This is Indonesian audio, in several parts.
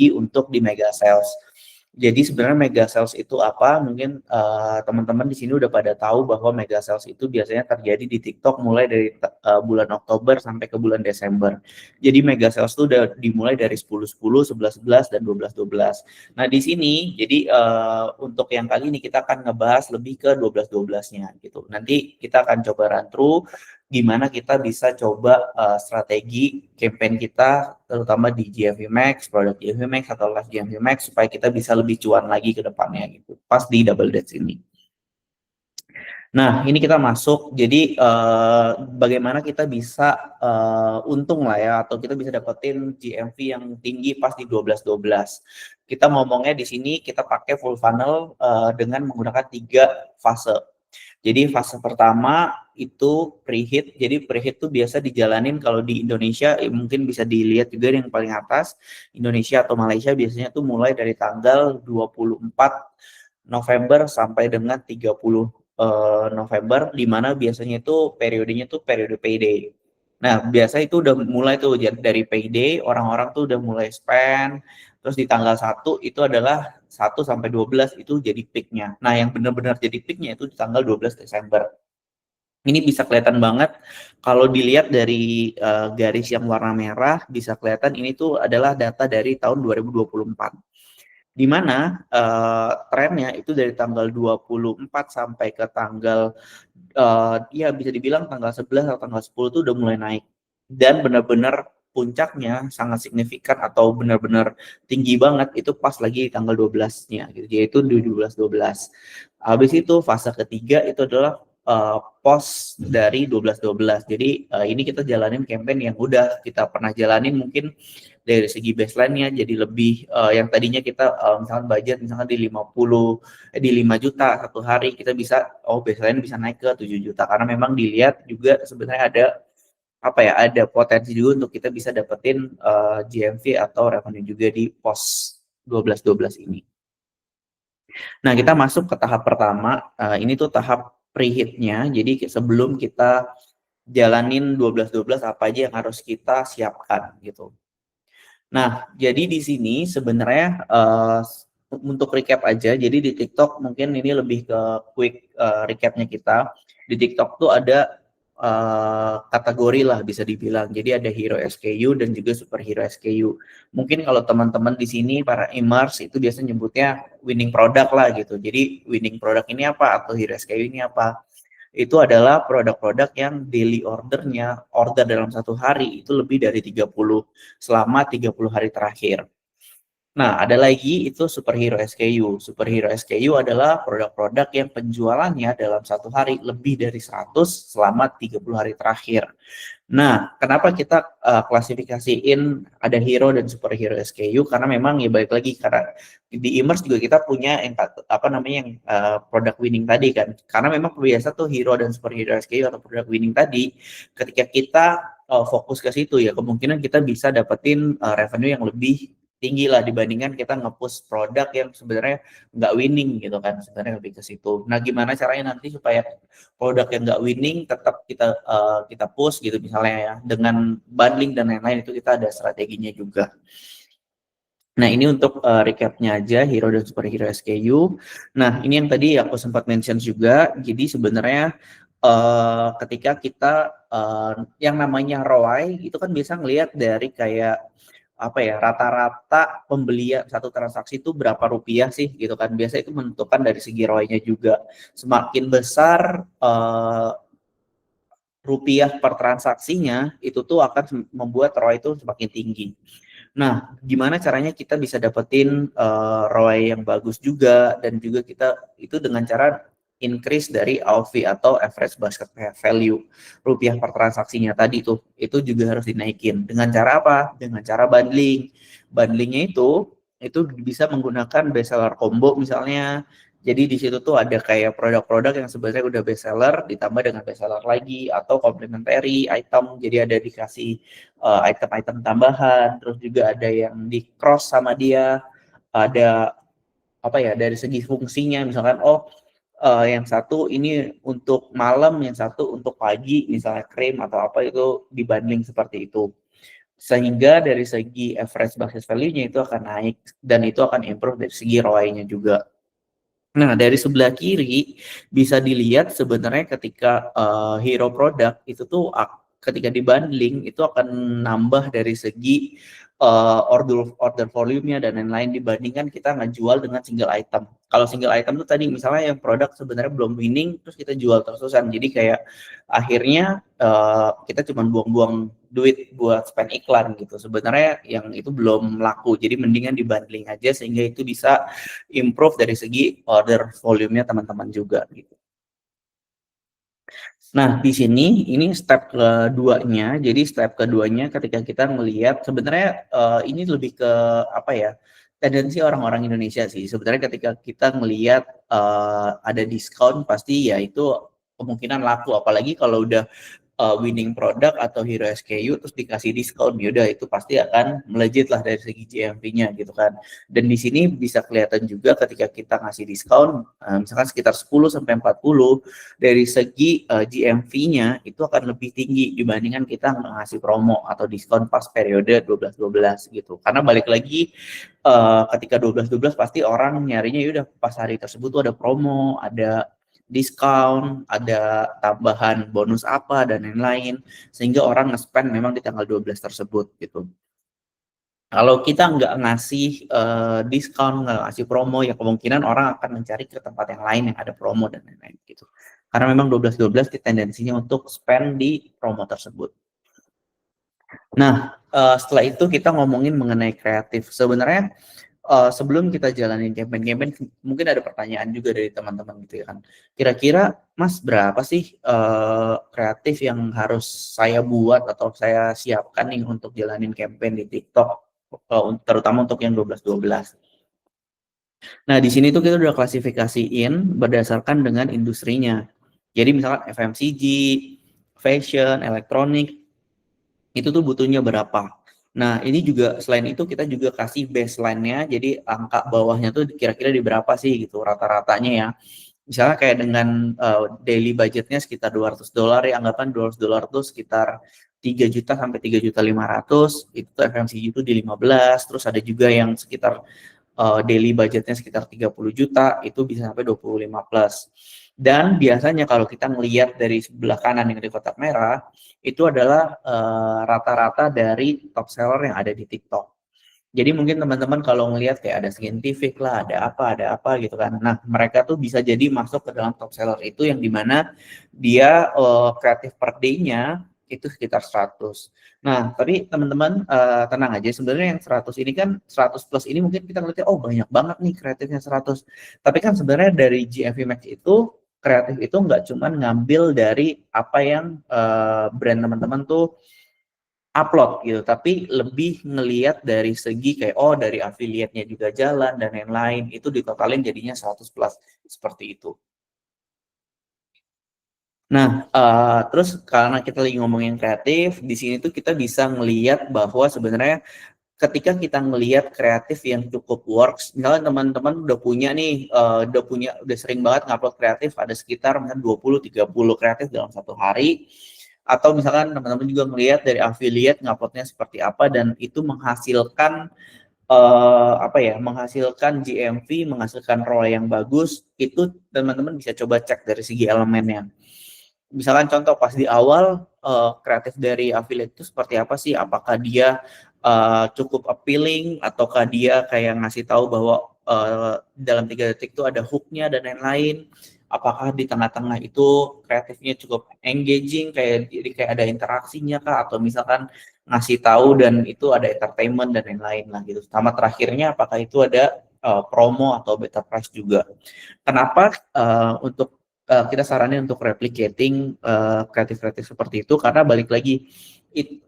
untuk di mega sales. Jadi sebenarnya mega sales itu apa? Mungkin teman-teman di sini udah pada tahu bahwa mega sales itu biasanya terjadi di TikTok mulai dari bulan Oktober sampai ke bulan Desember. Jadi mega sales itu udah dimulai dari 10-10, 11-11 dan 12-12. Nah, di sini jadi untuk yang kali ini kita akan ngebahas lebih ke 12-12-nya gitu. Nanti kita akan coba run through gimana kita bisa coba strategi campaign kita terutama di GMV Max, produk GMV Max atau live GMV Max supaya kita bisa lebih cuan lagi ke depannya gitu. Pas di Double Dates ini. Nah, ini kita masuk. Jadi bagaimana kita bisa untung lah ya atau kita bisa dapetin GMV yang tinggi pas di 12-12. Kita ngomongnya di sini kita pakai full funnel dengan menggunakan 3 fase. Jadi fase pertama itu preheat. Jadi preheat itu biasa dijalanin kalau di Indonesia mungkin bisa dilihat juga yang paling atas. Indonesia atau Malaysia biasanya tuh mulai dari tanggal 24 November sampai dengan 30 November, di mana biasanya itu periodenya tuh periode payday. Nah, biasa itu udah mulai tuh dari payday, orang-orang tuh udah mulai spend, terus di tanggal 1 itu adalah 1 sampai 12 itu jadi peak-nya. Nah, yang benar-benar jadi peak-nya itu di tanggal 12 Desember. Ini bisa kelihatan banget kalau dilihat dari garis yang warna merah, bisa kelihatan ini tuh adalah data dari tahun 2024. Di mana trennya itu dari tanggal 24 sampai ke tanggal ya bisa dibilang tanggal 11 atau tanggal 10 itu udah mulai naik. Dan benar-benar puncaknya sangat signifikan atau benar-benar tinggi banget itu pas lagi tanggal 12-nya gitu, yaitu di 12-12. Habis itu fase ketiga itu adalah post dari 12-12. Jadi ini kita jalanin campaign yang udah kita pernah jalanin mungkin dari segi baseline-nya jadi lebih yang tadinya kita misalkan budget misalkan di 5 juta satu hari, kita bisa baseline bisa naik ke 7 juta karena memang dilihat juga sebenarnya ada potensi juga untuk kita bisa dapetin GMV atau revenue juga di pos 12-12 ini. Nah, kita masuk ke tahap pertama, ini tuh tahap preheat-nya. Jadi sebelum kita jalanin 12-12 apa aja yang harus kita siapkan gitu. Nah, jadi di sini sebenarnya untuk recap aja, jadi di TikTok mungkin ini lebih ke quick recapnya kita. Di TikTok tuh ada kategori lah bisa dibilang. Jadi ada hero SKU dan juga superhero SKU. Mungkin kalau teman-teman di sini para imers itu biasa nyebutnya winning product lah gitu. Jadi winning product ini apa atau hero SKU ini apa? Itu adalah produk-produk yang daily order dalam satu hari itu lebih dari 30 selama 30 hari terakhir. Nah, ada lagi itu superhero SKU. Superhero SKU adalah produk-produk yang penjualannya dalam satu hari lebih dari 100 selama 30 hari terakhir. Nah, kenapa kita klasifikasiin ada hero dan superhero SKU? Karena memang ya balik lagi karena di e-commerce juga kita punya yang produk winning tadi kan. Karena memang biasa tuh hero dan superhero SKU atau produk winning tadi, ketika kita fokus ke situ ya kemungkinan kita bisa dapetin revenue yang lebih tinggi lah dibandingkan kita nge-push produk yang sebenarnya nggak winning gitu kan, sebenarnya lebih ke situ. Nah, gimana caranya nanti supaya produk yang nggak winning tetap kita push gitu misalnya ya dengan bundling dan lain-lain, itu kita ada strateginya juga. Nah, ini untuk recapnya aja hero dan superhero SKU. Nah, ini yang tadi aku sempat mention juga. Jadi sebenarnya ketika kita yang namanya ROI itu kan bisa ngelihat dari kayak rata-rata pembelian satu transaksi itu berapa rupiah sih gitu kan. Biasa itu menentukan dari segi ROI-nya juga. Semakin besar rupiah per transaksinya itu tuh akan membuat ROI itu semakin tinggi. Nah, gimana caranya kita bisa dapetin ROI yang bagus juga dan juga kita itu dengan cara increase dari AOV atau average basket value rupiah per transaksinya tadi tuh, itu juga harus dinaikin. Dengan cara apa? Dengan cara bundling. Bundlingnya itu bisa menggunakan best seller combo misalnya. Jadi di situ tuh ada kayak produk-produk yang sebenarnya udah best seller ditambah dengan best seller lagi atau complementary item. Jadi ada dikasih item-item tambahan, terus juga ada yang di cross sama dia, ada dari segi fungsinya misalkan yang satu ini untuk malam, yang satu untuk pagi misalnya krim atau apa itu dibundling seperti itu. Sehingga dari segi average basket value-nya itu akan naik dan itu akan improve dari segi ROI-nya juga. Nah, dari sebelah kiri bisa dilihat sebenarnya ketika hero product itu tuh ketika dibundling itu akan nambah dari segi order order volume-nya dan lain-lain dibandingkan kita ngejual dengan single item. Kalau single item tuh tadi misalnya yang produk sebenarnya belum winning terus kita jual terus-terusan. Jadi kayak akhirnya kita cuma buang-buang duit buat spend iklan gitu. Sebenarnya yang itu belum laku. Jadi mendingan dibundling aja sehingga itu bisa improve dari segi order volume-nya teman-teman juga gitu. Nah, di sini ini step keduanya. Jadi step keduanya ketika kita melihat sebenarnya ini lebih ke apa ya? Tendensi orang-orang Indonesia sih. Sebenarnya ketika kita melihat ada diskon pasti ya itu kemungkinan laku apalagi kalau udah winning product atau hero SKU terus dikasih diskon, ya udah itu pasti akan melejit lah dari segi GMV-nya gitu kan. Dan di sini bisa kelihatan juga ketika kita ngasih diskon, misalkan sekitar 10 sampai 40 dari segi GMV-nya itu akan lebih tinggi dibandingkan kita ngasih promo atau diskon pas periode 12-12 gitu. Karena balik lagi ketika 12-12 pasti orang nyarinya ya udah pas hari tersebut tuh ada promo, ada diskon, ada tambahan bonus apa dan lain-lain sehingga orang nge-spend memang di tanggal 12 tersebut gitu. Kalau kita nggak ngasih diskon, nggak ngasih promo ya kemungkinan orang akan mencari ke tempat yang lain yang ada promo dan lain-lain gitu. Karena memang 12-12 tendensinya untuk spend di promo tersebut. Nah, setelah itu kita ngomongin mengenai kreatif. Sebenarnya sebelum kita jalanin campaign-campaign mungkin ada pertanyaan juga dari teman-teman gitu ya kan. Kira-kira Mas berapa sih kreatif yang harus saya buat atau saya siapkan nih untuk jalanin campaign di TikTok terutama untuk yang 12-12. Nah, di sini tuh kita udah klasifikasiin berdasarkan dengan industrinya. Jadi misalkan FMCG, fashion, elektronik, itu tuh butuhnya berapa. Nah, ini juga selain itu kita juga kasih baseline-nya, jadi angka bawahnya tuh kira-kira di berapa sih gitu rata-ratanya ya. Misalnya kayak dengan daily budgetnya sekitar $200 ya, anggapan $200 tuh sekitar 3 juta sampai 3.500.000, itu tuh FMCG itu di 15, terus ada juga yang sekitar daily budgetnya sekitar 30 juta, itu bisa sampai 25 plus. Dan biasanya kalau kita melihat dari sebelah kanan yang di kotak merah, itu adalah rata-rata dari top seller yang ada di TikTok. Jadi mungkin teman-teman kalau ngelihat kayak ada Scientific lah, ada apa gitu kan. Nah, mereka tuh bisa jadi masuk ke dalam top seller itu yang dimana dia kreatif per day-nya itu sekitar 100. Nah, tapi teman-teman tenang aja, sebenarnya yang 100 ini kan 100 plus ini mungkin kita ngeliatnya, oh banyak banget nih kreatifnya 100. Tapi kan sebenarnya dari GMV Max itu, kreatif itu nggak cuma ngambil dari apa yang brand teman-teman tuh upload gitu, tapi lebih ngelihat dari segi kayak, oh dari affiliate-nya juga jalan dan lain-lain, itu ditotalin jadinya 100 plus, seperti itu. Nah, terus karena kita lagi ngomongin kreatif, di sini tuh kita bisa ngelihat bahwa sebenarnya ketika kita ngelihat kreatif yang cukup works, misalnya teman-teman udah punya nih, udah sering banget ngupload kreatif, ada sekitar misalnya 20-30 kreatif dalam satu hari, atau misalkan teman-teman juga ngelihat dari affiliate nguploadnya seperti apa dan itu menghasilkan menghasilkan GMV, menghasilkan ROI yang bagus, itu teman-teman bisa coba cek dari segi elemennya. Misalkan contoh pas di awal kreatif dari affiliate itu seperti apa sih? Apakah dia cukup appealing ataukah dia kayak ngasih tahu bahwa dalam 3 detik itu ada hook-nya dan lain-lain? Apakah di tengah-tengah itu kreatifnya cukup engaging kayak jadi kayak ada interaksinya kah atau misalkan ngasih tahu dan itu ada entertainment dan lain-lain lah gitu. Sama terakhirnya apakah itu ada promo atau better price juga. Kenapa untuk kita saranin untuk replicating kreatif-kreatif seperti itu karena balik lagi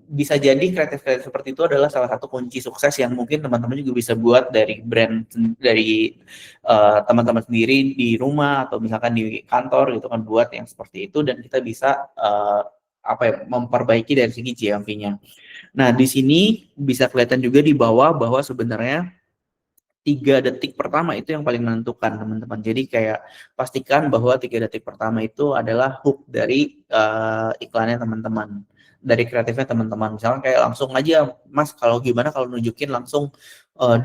bisa jadi kreatif-kreatif seperti itu adalah salah satu kunci sukses yang mungkin teman-teman juga bisa buat dari brand dari teman-teman sendiri di rumah atau misalkan di kantor gitu kan buat yang seperti itu dan kita bisa memperbaiki dari segi GMV-nya. Nah, di sini bisa kelihatan juga di bawah bahwa sebenarnya 3 detik pertama itu yang paling menentukan teman-teman. Jadi kayak pastikan bahwa 3 detik pertama itu adalah hook dari iklannya teman-teman. dari kreatifnya teman-teman. Misalnya kayak langsung aja, "Mas, kalau gimana kalau nunjukin langsung,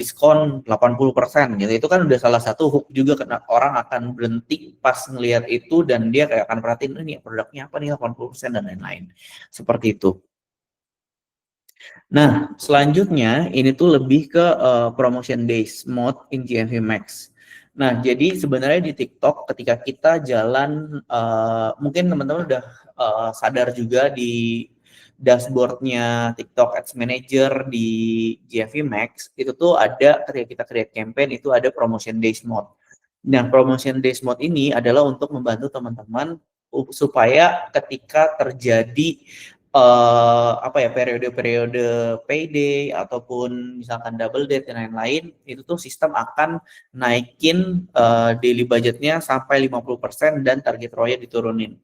diskon 80% gitu." Itu kan udah salah satu hook juga karena orang akan berhenti pas ngelihat itu dan dia kayak akan perhatiin, "Ini produknya apa nih 80% dan lain-lain." Seperti itu. Nah, selanjutnya ini tuh lebih ke promotion based mode in GMV Max. Nah, jadi sebenarnya di TikTok ketika kita jalan, mungkin teman-teman udah sadar juga di dashboardnya TikTok Ads Manager di GMV Max itu tuh ada ketika kita create campaign itu ada promotion days mode. Nah, promotion days mode ini adalah untuk membantu teman-teman supaya ketika terjadi apa ya, periode-periode payday ataupun misalkan double date dan lain-lain, itu tuh sistem akan naikin daily budgetnya sampai 50% dan target ROI-nya diturunin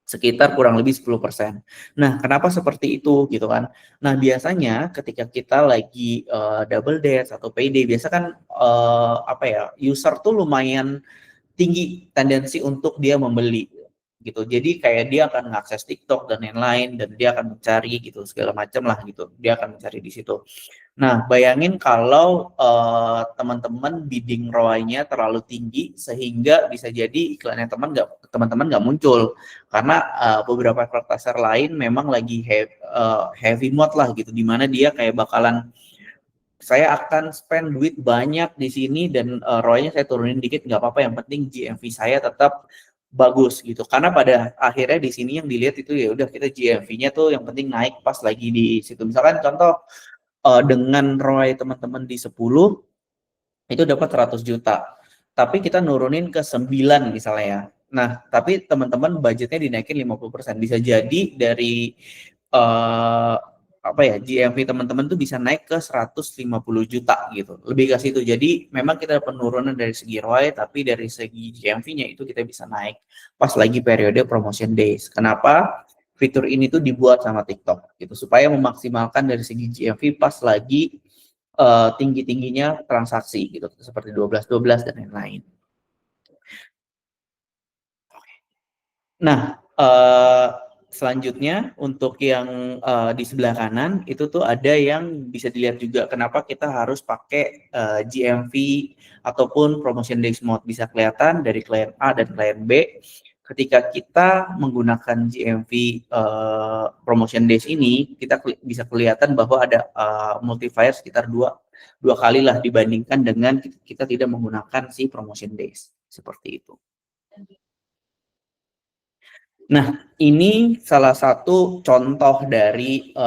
sekitar kurang lebih 10%. Nah, kenapa seperti itu gitu kan? Nah, biasanya ketika kita lagi double date atau payday, biasa kan apa ya, user tuh lumayan tinggi tendensi untuk dia membeli gitu. Jadi kayak dia akan mengakses TikTok dan lain-lain dan dia akan mencari gitu segala macam lah gitu. Dia akan mencari di situ. Nah, bayangin kalau teman-teman bidding ROI-nya terlalu tinggi sehingga bisa jadi iklannya teman-teman nggak muncul karena beberapa advertiser lain memang lagi heavy mode lah gitu, di mana dia kayak bakalan saya akan spend duit banyak di sini dan ROI-nya saya turunin dikit nggak apa-apa, yang penting GMV saya tetap bagus gitu. Karena pada akhirnya di sini yang dilihat itu ya udah kita GMV-nya tuh yang penting naik pas lagi di situ. Misalkan contoh dengan ROI teman-teman di 10 itu dapat 100 juta. Tapi kita nurunin ke 9 misalnya ya. Nah, tapi teman-teman budgetnya dinaikin 50%. Bisa jadi dari eh, apa ya, GMV teman-teman tuh bisa naik ke 150 juta gitu. Lebih ke situ. Jadi memang kita ada penurunan dari segi ROI, tapi dari segi GMV-nya itu kita bisa naik pas lagi periode promotion days. Kenapa? Fitur ini tuh dibuat sama TikTok gitu supaya memaksimalkan dari segi GMV pas lagi tinggi-tingginya transaksi gitu seperti 12-12 dan lain-lain. Nah, selanjutnya untuk yang di sebelah kanan itu tuh ada yang bisa dilihat juga kenapa kita harus pakai GMV ataupun promotion days mode. Bisa kelihatan dari klien A dan klien B ketika kita menggunakan GMV promotion days ini kita bisa kelihatan bahwa ada multiplier sekitar dua kali lah dibandingkan dengan kita tidak menggunakan si promotion days seperti itu. Nah, ini salah satu contoh dari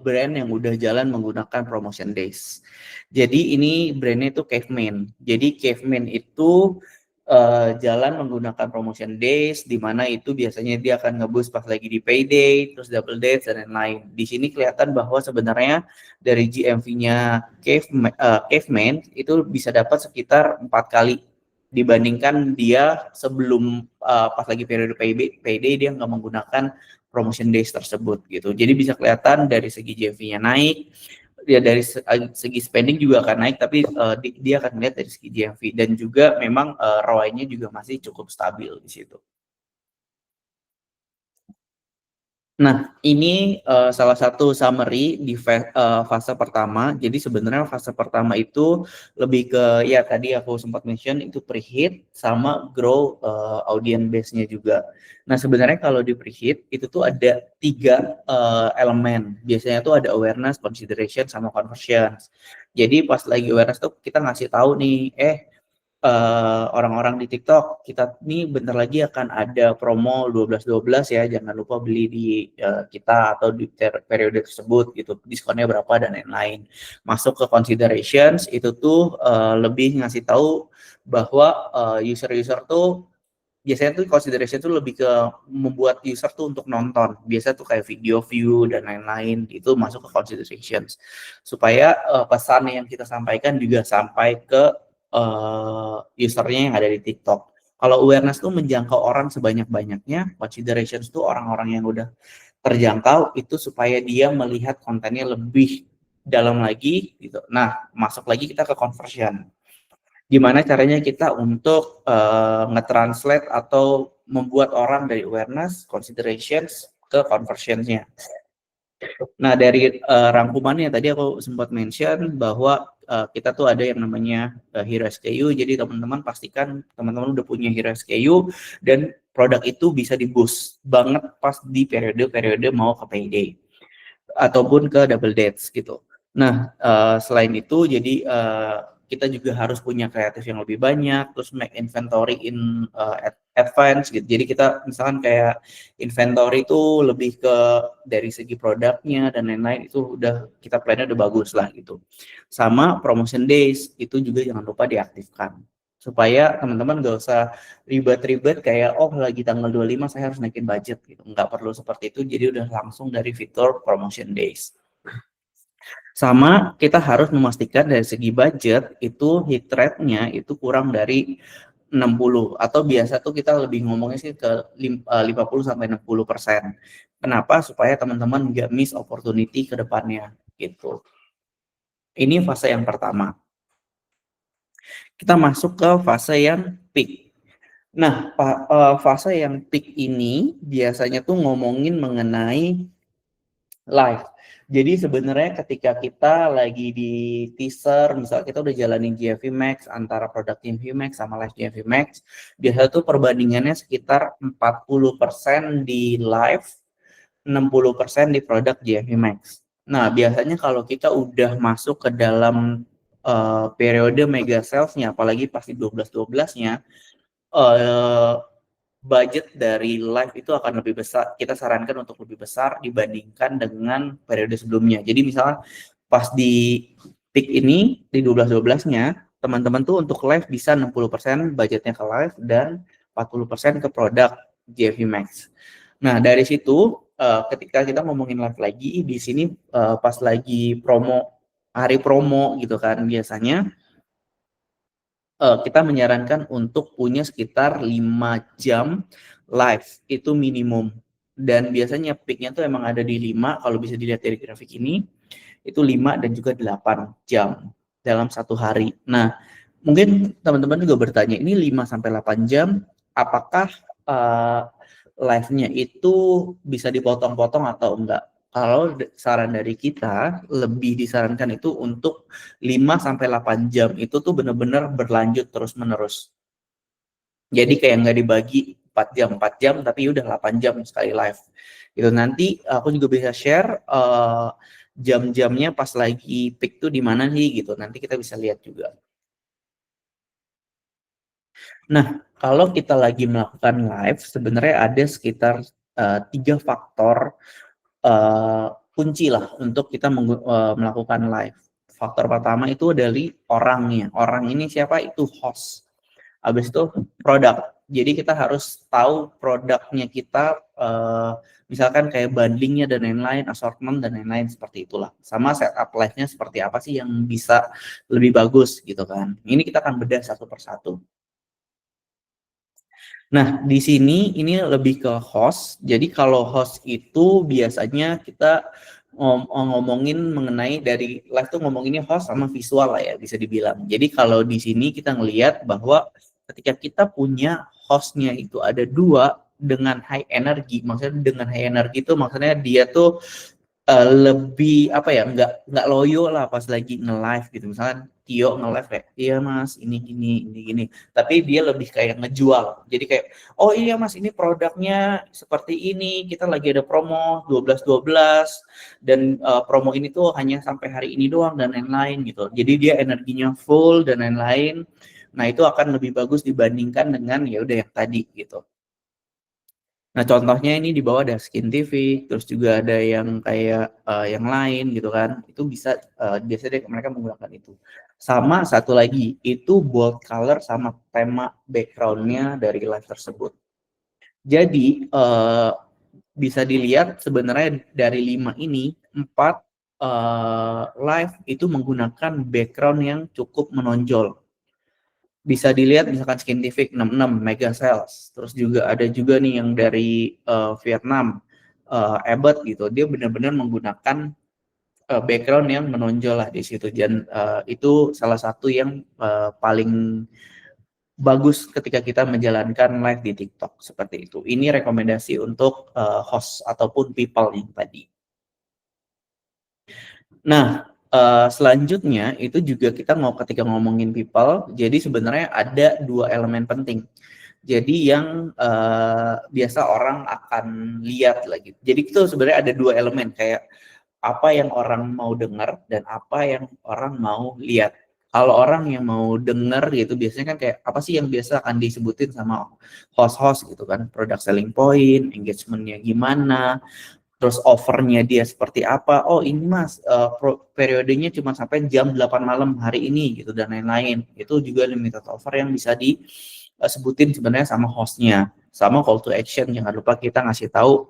brand yang udah jalan menggunakan promotion days. Jadi ini brandnya itu Caveman. Jadi Caveman itu jalan menggunakan promotion days, di mana itu biasanya dia akan nge-boost pas lagi di payday, terus double dates dan lain-lain. Di sini kelihatan bahwa sebenarnya dari GMV-nya Caveman itu bisa dapat sekitar 4 kali dibandingkan dia sebelum pas lagi periode payday dia nggak menggunakan promotion days tersebut gitu. Jadi bisa kelihatan dari segi GMV-nya naik, ya dari segi spending juga akan naik, tapi dia akan melihat dari segi GMV dan juga memang ROI-nya juga masih cukup stabil di situ. Nah, ini salah satu summary di fase pertama. Jadi sebenarnya fase pertama itu lebih ke ya tadi aku sempat mention itu preheat sama grow audience base-nya juga. Nah, sebenarnya kalau di preheat itu tuh ada 3 elemen. Biasanya tuh ada awareness, consideration sama conversion. Jadi pas lagi awareness tuh kita ngasih tahu nih, orang-orang di TikTok, kita nih bentar lagi akan ada promo 12-12 ya, jangan lupa beli di kita atau di periode tersebut gitu, diskonnya berapa dan lain-lain. Masuk ke considerations itu tuh lebih ngasih tahu bahwa user-user tuh biasanya tuh consideration tuh lebih ke membuat user tuh untuk nonton. Biasa tuh kayak video view dan lain-lain itu masuk ke considerations. Supaya pesan yang kita sampaikan juga sampai ke usernya yang ada di TikTok. Kalau awareness tuh menjangkau orang sebanyak-banyaknya, considerations tuh orang-orang yang udah terjangkau itu supaya dia melihat kontennya lebih dalam lagi gitu. Nah, masuk lagi kita ke conversion. Gimana caranya kita untuk nge-translate atau membuat orang dari awareness, considerations ke conversion-nya. Nah, dari rangkumannya tadi aku sempat mention bahwa kita tuh ada yang namanya hero SKU. Jadi teman-teman pastikan teman-teman udah punya hero SKU dan produk itu bisa di-boost banget pas di periode-periode mau ke payday ataupun ke double dates gitu. Nah, selain itu jadi kita juga harus punya kreatif yang lebih banyak, terus make inventory in advance gitu. Jadi kita misalkan kayak inventory itu lebih ke dari segi produknya dan lain-lain itu udah kita plan-nya udah bagus lah gitu. Sama promotion days itu juga jangan lupa diaktifkan supaya teman-teman gak usah ribet-ribet kayak oh lagi tanggal 25 saya harus naikin budget gitu. Nggak perlu seperti itu, jadi udah langsung dari fitur promotion days. Sama kita harus memastikan dari segi budget itu hit rate-nya itu kurang dari 60 atau biasa tuh kita lebih ngomongnya sih ke 50 sampai 60%. Kenapa? Supaya teman-teman nggak miss opportunity ke depannya gitu. Ini fase yang pertama. Kita masuk ke fase yang peak. Nah, fase yang peak ini biasanya tuh ngomongin mengenai live. Jadi sebenarnya ketika kita lagi di teaser, misalnya kita udah jalanin GFV Max antara produk GFV Max sama live GFV Max, biasanya tuh perbandingannya sekitar 40% di live, 60% di produk GFV Max. Nah, biasanya kalau kita udah masuk ke dalam periode mega sales-nya, apalagi pasti 12-12-nya, budget dari live itu akan lebih besar. Kita sarankan untuk lebih besar dibandingkan dengan periode sebelumnya. Jadi misalnya pas di peak ini di 12-12-nya, teman-teman tuh untuk live bisa 60% budgetnya ke live dan 40% ke produk GFV Max. Nah, dari situ ketika kita ngomongin live lagi di sini pas lagi promo hari promo gitu kan biasanya kita menyarankan untuk punya sekitar 5 jam live, itu minimum. Dan biasanya peak-nya tuh emang ada di 5, kalau bisa dilihat dari grafik ini, itu 5 dan juga 8 jam dalam satu hari. Nah, mungkin teman-teman juga bertanya, ini 5 sampai 8 jam, apakah live-nya itu bisa dipotong-potong atau enggak? Kalau saran dari kita, lebih disarankan itu untuk 5 sampai 8 jam itu tuh benar-benar berlanjut terus-menerus. Jadi kayak nggak dibagi 4 jam, tapi udah 8 jam sekali live. Gitu. Nanti aku juga bisa share jam-jamnya pas lagi peak tuh di mana sih gitu. Nanti kita bisa lihat juga. Nah, kalau kita lagi melakukan live, sebenarnya ada sekitar 3 faktor kunci lah untuk kita melakukan live. Faktor pertama itu dari orangnya. Orang ini siapa? Itu host. Habis itu produk. Jadi kita harus tahu produknya kita, misalkan kayak bundlingnya dan lain-lain, assortment dan lain-lain seperti itulah. Sama setup live-nya seperti apa sih yang bisa lebih bagus gitu kan. Ini kita akan bedah satu persatu. Nah, di sini ini lebih ke host. Jadi kalau host itu biasanya kita ngomongin mengenai dari live tuh ngomonginnya host sama visual lah ya bisa dibilang. Jadi kalau di sini kita ngelihat bahwa ketika kita punya hostnya itu ada dua dengan high energy, maksudnya dengan high energy itu maksudnya dia tuh lebih apa ya nggak loyo lah pas lagi nge-live gitu misalnya Tio nge-live kayak iya mas ini gini tapi dia lebih kayak ngejual jadi kayak oh iya mas ini produknya seperti ini kita lagi ada promo 12-12 dan promo ini tuh hanya sampai hari ini doang dan lain-lain gitu jadi dia energinya full dan lain-lain nah itu akan lebih bagus dibandingkan dengan ya udah yang tadi gitu. Nah, contohnya ini di bawah ada Skintific, terus juga ada yang kayak yang lain gitu kan. Itu bisa biasanya mereka menggunakan itu. Sama satu lagi, itu bold color sama tema background-nya dari live tersebut. Jadi bisa dilihat sebenarnya dari 5 ini, 4 live itu menggunakan background yang cukup menonjol. Bisa dilihat misalkan Skintific 66 mega sales terus juga ada juga nih yang dari Vietnam Abbott gitu dia benar-benar menggunakan background yang menonjol lah di situ dan itu salah satu yang paling bagus ketika kita menjalankan live di TikTok seperti itu ini rekomendasi untuk host ataupun people yang tadi. Nah, selanjutnya itu juga kita mau ketika ngomongin people, jadi sebenarnya ada 2 elemen penting. Jadi yang, biasa orang akan lihat lagi. Jadi itu sebenarnya ada 2 elemen, kayak apa yang orang mau dengar dan apa yang orang mau lihat. Kalau orang yang mau dengar gitu biasanya kan kayak apa sih yang biasa akan disebutin sama host-host gitu kan, product selling point, engagement-nya gimana, terus offernya dia seperti apa, oh ini mas periodenya cuma sampai jam 8 malam hari ini gitu dan lain-lain. Itu juga limited offer yang bisa disebutin sebenarnya sama hostnya. Sama call to action, jangan lupa kita ngasih tahu,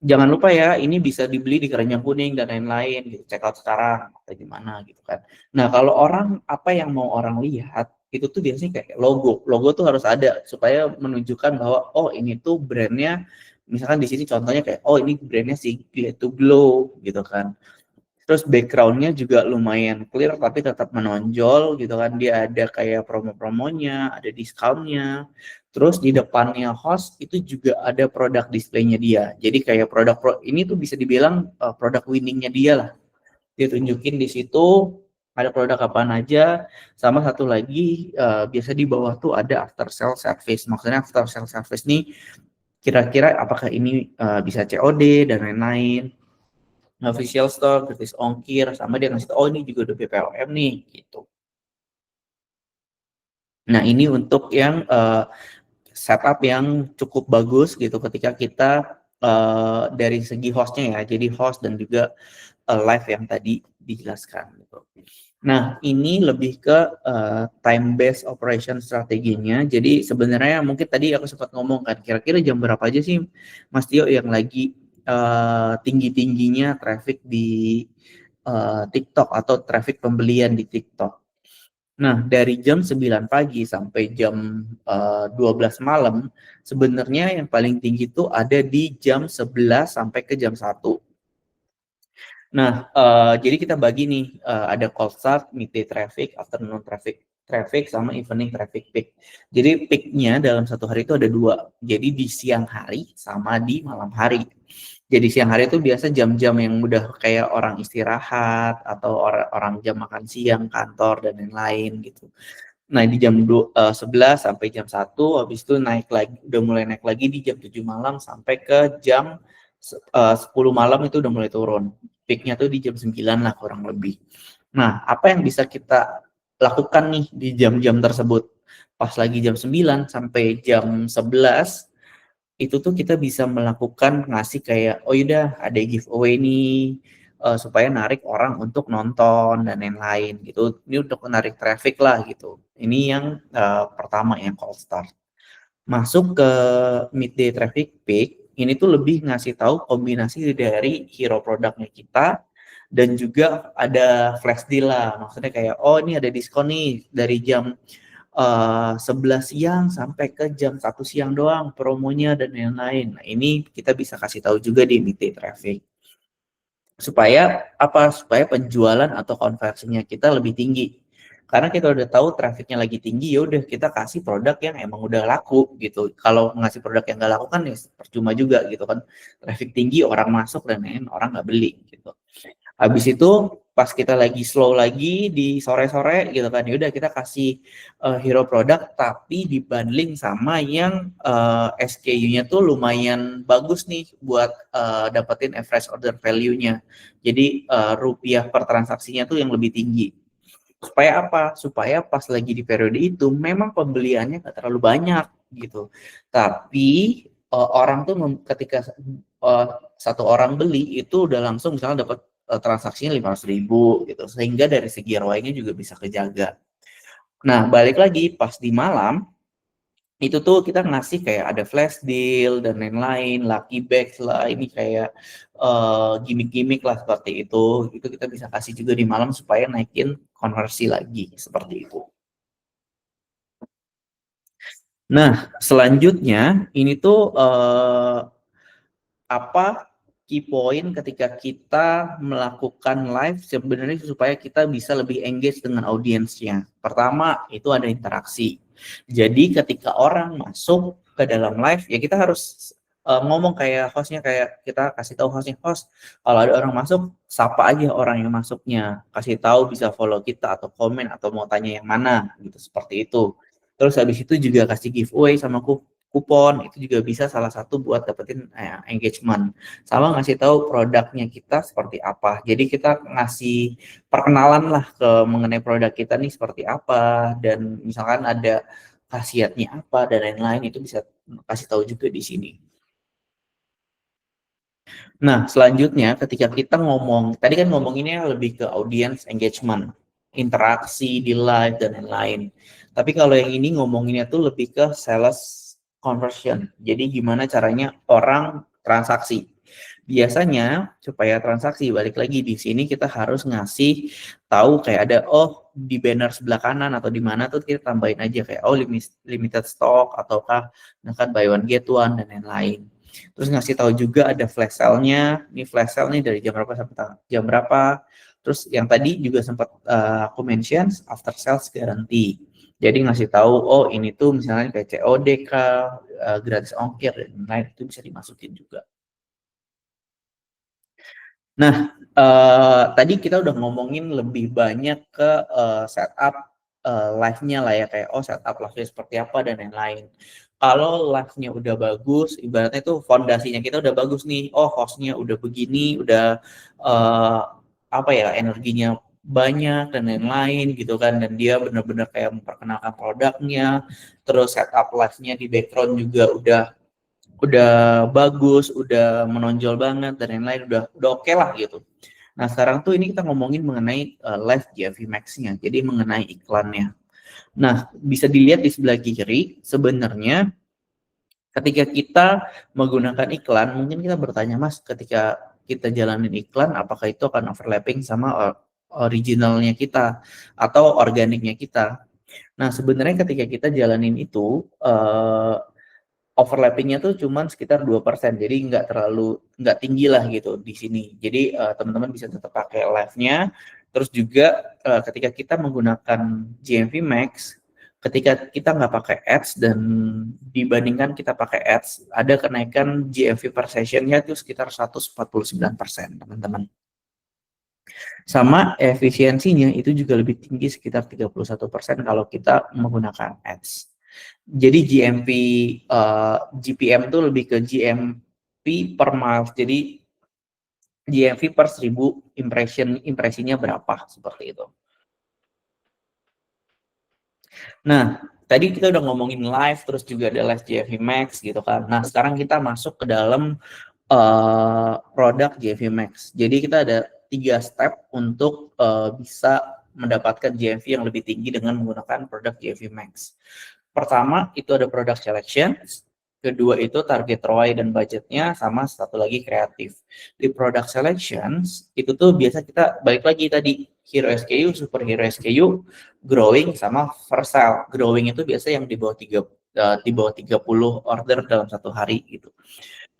jangan lupa ya ini bisa dibeli di keranjang kuning dan lain-lain gitu, check out sekarang atau gimana gitu kan. Nah kalau orang, apa yang mau orang lihat itu tuh biasanya kayak logo tuh harus ada supaya menunjukkan bahwa oh ini tuh brandnya, misalkan di sini contohnya kayak oh ini brandnya si Glad to Glow gitu kan. Terus backgroundnya juga lumayan clear tapi tetap menonjol gitu kan, dia ada kayak promo-promonya, ada diskonnya. Terus di depannya host itu juga ada produk displaynya dia. Jadi kayak ini tuh bisa dibilang produk winningnya dia lah. Dia tunjukin di situ ada produk apaan aja. Sama satu lagi biasa di bawah tuh ada after sale service. Maksudnya after sale service nih kira-kira apakah ini bisa COD dan lain-lain, official store, gratis ongkir, sama dia ngasih oh ini juga udah BPOM nih gitu. Nah ini untuk yang setup yang cukup bagus gitu ketika kita dari segi hostnya ya, jadi host dan juga live yang tadi dijelaskan gitu. Nah ini lebih ke time based operation strateginya. Jadi sebenarnya mungkin tadi aku sempat ngomong kan, kira-kira jam berapa aja sih Mas Tio yang lagi tinggi-tingginya traffic di TikTok atau traffic pembelian di TikTok. Nah, dari jam 9 pagi sampai jam 12 malam, sebenarnya yang paling tinggi itu ada di jam 11 sampai ke jam 1. Nah, jadi kita bagi nih, ada cold start, midday traffic, afternoon traffic, sama evening traffic peak. Jadi peak-nya dalam satu hari itu ada 2. Jadi di siang hari sama di malam hari. Jadi siang hari itu biasa jam-jam yang udah kayak orang istirahat atau orang jam makan siang kantor dan lain-lain gitu. Nah, di jam 11 sampai jam 1, habis itu naik lagi, udah mulai naik lagi di jam 7 malam sampai ke jam 10 malam itu udah mulai turun. Peak-nya tuh di jam 9 lah kurang lebih. Nah, apa yang bisa kita lakukan nih di jam-jam tersebut? Pas lagi jam 9 sampai jam 11, itu tuh kita bisa melakukan ngasih kayak, oh yaudah ada giveaway nih, supaya narik orang untuk nonton dan lain-lain gitu. Ini untuk menarik traffic lah gitu. Ini yang pertama yang call start. Masuk ke midday traffic peak, ini tuh lebih ngasih tahu kombinasi dari hero produknya kita dan juga ada flash deal lah. Maksudnya kayak oh ini ada diskon nih dari jam 11 siang sampai ke jam 1 siang doang promonya dan lain-lain. Nah, ini kita bisa kasih tahu juga di midday traffic. Supaya apa? Supaya penjualan atau konversinya kita lebih tinggi. Karena kita udah tahu trafficnya lagi tinggi, ya udah kita kasih produk yang emang udah laku gitu. Kalau ngasih produk yang nggak laku kan ya percuma juga gitu kan. Traffic tinggi, orang masuk dan lain orang nggak beli gitu. Habis itu pas kita lagi slow lagi di sore-sore gitu kan, ya udah kita kasih hero produk tapi dibundling sama yang SKU-nya tuh lumayan bagus nih buat dapetin average order value-nya. Jadi rupiah per transaksinya tuh yang lebih tinggi. Supaya apa? Supaya pas lagi di periode itu memang pembeliannya nggak terlalu banyak gitu. Tapi orang tuh ketika satu orang beli itu udah langsung misalnya dapat transaksinya 500.000 gitu. Sehingga dari segi ROI-nya juga bisa kejaga. Nah, balik lagi pas di malam itu tuh kita ngasih kayak ada flash deal dan lain-lain, lucky bags lah, ini kayak gimmick-gimmick lah seperti itu. Itu kita bisa kasih juga di malam supaya naikin konversi lagi seperti itu. Nah, selanjutnya ini tuh apa key point ketika kita melakukan live sebenarnya supaya kita bisa lebih engage dengan audiensnya. Pertama, itu ada interaksi. Jadi ketika orang masuk ke dalam live, ya kita harus ngomong kayak host-nya, kayak kita kasih tahu host-nya, "Host, kalau ada orang masuk, sapa aja orang yang masuknya, kasih tahu bisa follow kita atau komen atau mau tanya yang mana," gitu, seperti itu. Terus habis itu juga kasih giveaway sama kupon, itu juga bisa salah satu buat dapetin, engagement. Sama ngasih tahu produknya kita seperti apa. Jadi kita ngasih perkenalan lah mengenai produk kita nih seperti apa, dan misalkan ada khasiatnya apa dan lain-lain, itu bisa kasih tahu juga di sini. Nah, selanjutnya ketika kita ngomong, tadi kan ngomonginnya lebih ke audience engagement, interaksi di live dan lain-lain. Tapi kalau yang ini ngomonginnya tuh lebih ke sales conversion. Jadi gimana caranya orang transaksi. Biasanya supaya transaksi, balik lagi di sini kita harus ngasih tahu kayak ada, oh di banner sebelah kanan atau di mana tuh kita tambahin aja kayak, oh limited stock ataukah misalkan buy one get one dan lain-lain. Terus ngasih tahu juga ada flash sale-nya, ini flash sale nih dari jam berapa sampai jam berapa. Terus yang tadi juga sempat aku mention after sales guarantee. Jadi ngasih tahu, oh ini tuh misalnya kayak COD kah, gratis ongkir dan lain-lain, itu bisa dimasukin juga. Nah, tadi kita udah ngomongin lebih banyak ke setup live-nya lah ya, kayak oh setup live-nya seperti apa dan lain-lain. Kalau live-nya udah bagus, ibaratnya itu fondasinya kita udah bagus nih, oh host-nya udah begini, udah apa ya, energinya banyak dan lain-lain gitu kan, dan dia benar-benar kayak memperkenalkan produknya, terus setup live-nya di background juga udah bagus, udah menonjol banget dan lain-lain, udah oke lah gitu. Nah, sekarang tuh ini kita ngomongin mengenai live GFV Max-nya, jadi mengenai iklannya. Nah, bisa dilihat di sebelah kiri, sebenarnya ketika kita menggunakan iklan, mungkin kita bertanya, Mas, ketika kita jalanin iklan, apakah itu akan overlapping sama originalnya kita atau organiknya kita? Nah, sebenarnya ketika kita jalanin itu, overlapping-nya tuh cuman sekitar 2%, jadi nggak tinggi lah gitu di sini. Jadi teman-teman bisa tetap pakai live-nya, terus juga ketika kita menggunakan GMV Max, ketika kita nggak pakai ads dan dibandingkan kita pakai ads, ada kenaikan GMV per session-nya itu sekitar 149%, teman-teman. Sama efisiensinya itu juga lebih tinggi sekitar 31% kalau kita menggunakan ads. Jadi GPM itu lebih ke GMV per miles. Jadi GMV per 1000 impresinya berapa seperti itu. Nah, tadi kita udah ngomongin live, terus juga ada live GMV Max gitu kan. Nah, sekarang kita masuk ke dalam produk GMV Max. Jadi kita ada 3 step untuk bisa mendapatkan GMV yang lebih tinggi dengan menggunakan produk GMV Max. Pertama, itu ada product selection. Kedua itu target ROI dan budgetnya, sama satu lagi kreatif. Di product selections, itu tuh biasa kita balik lagi tadi, hero SKU, super hero SKU, growing, sama first sale. Growing itu biasa yang di bawah 30 order dalam satu hari gitu.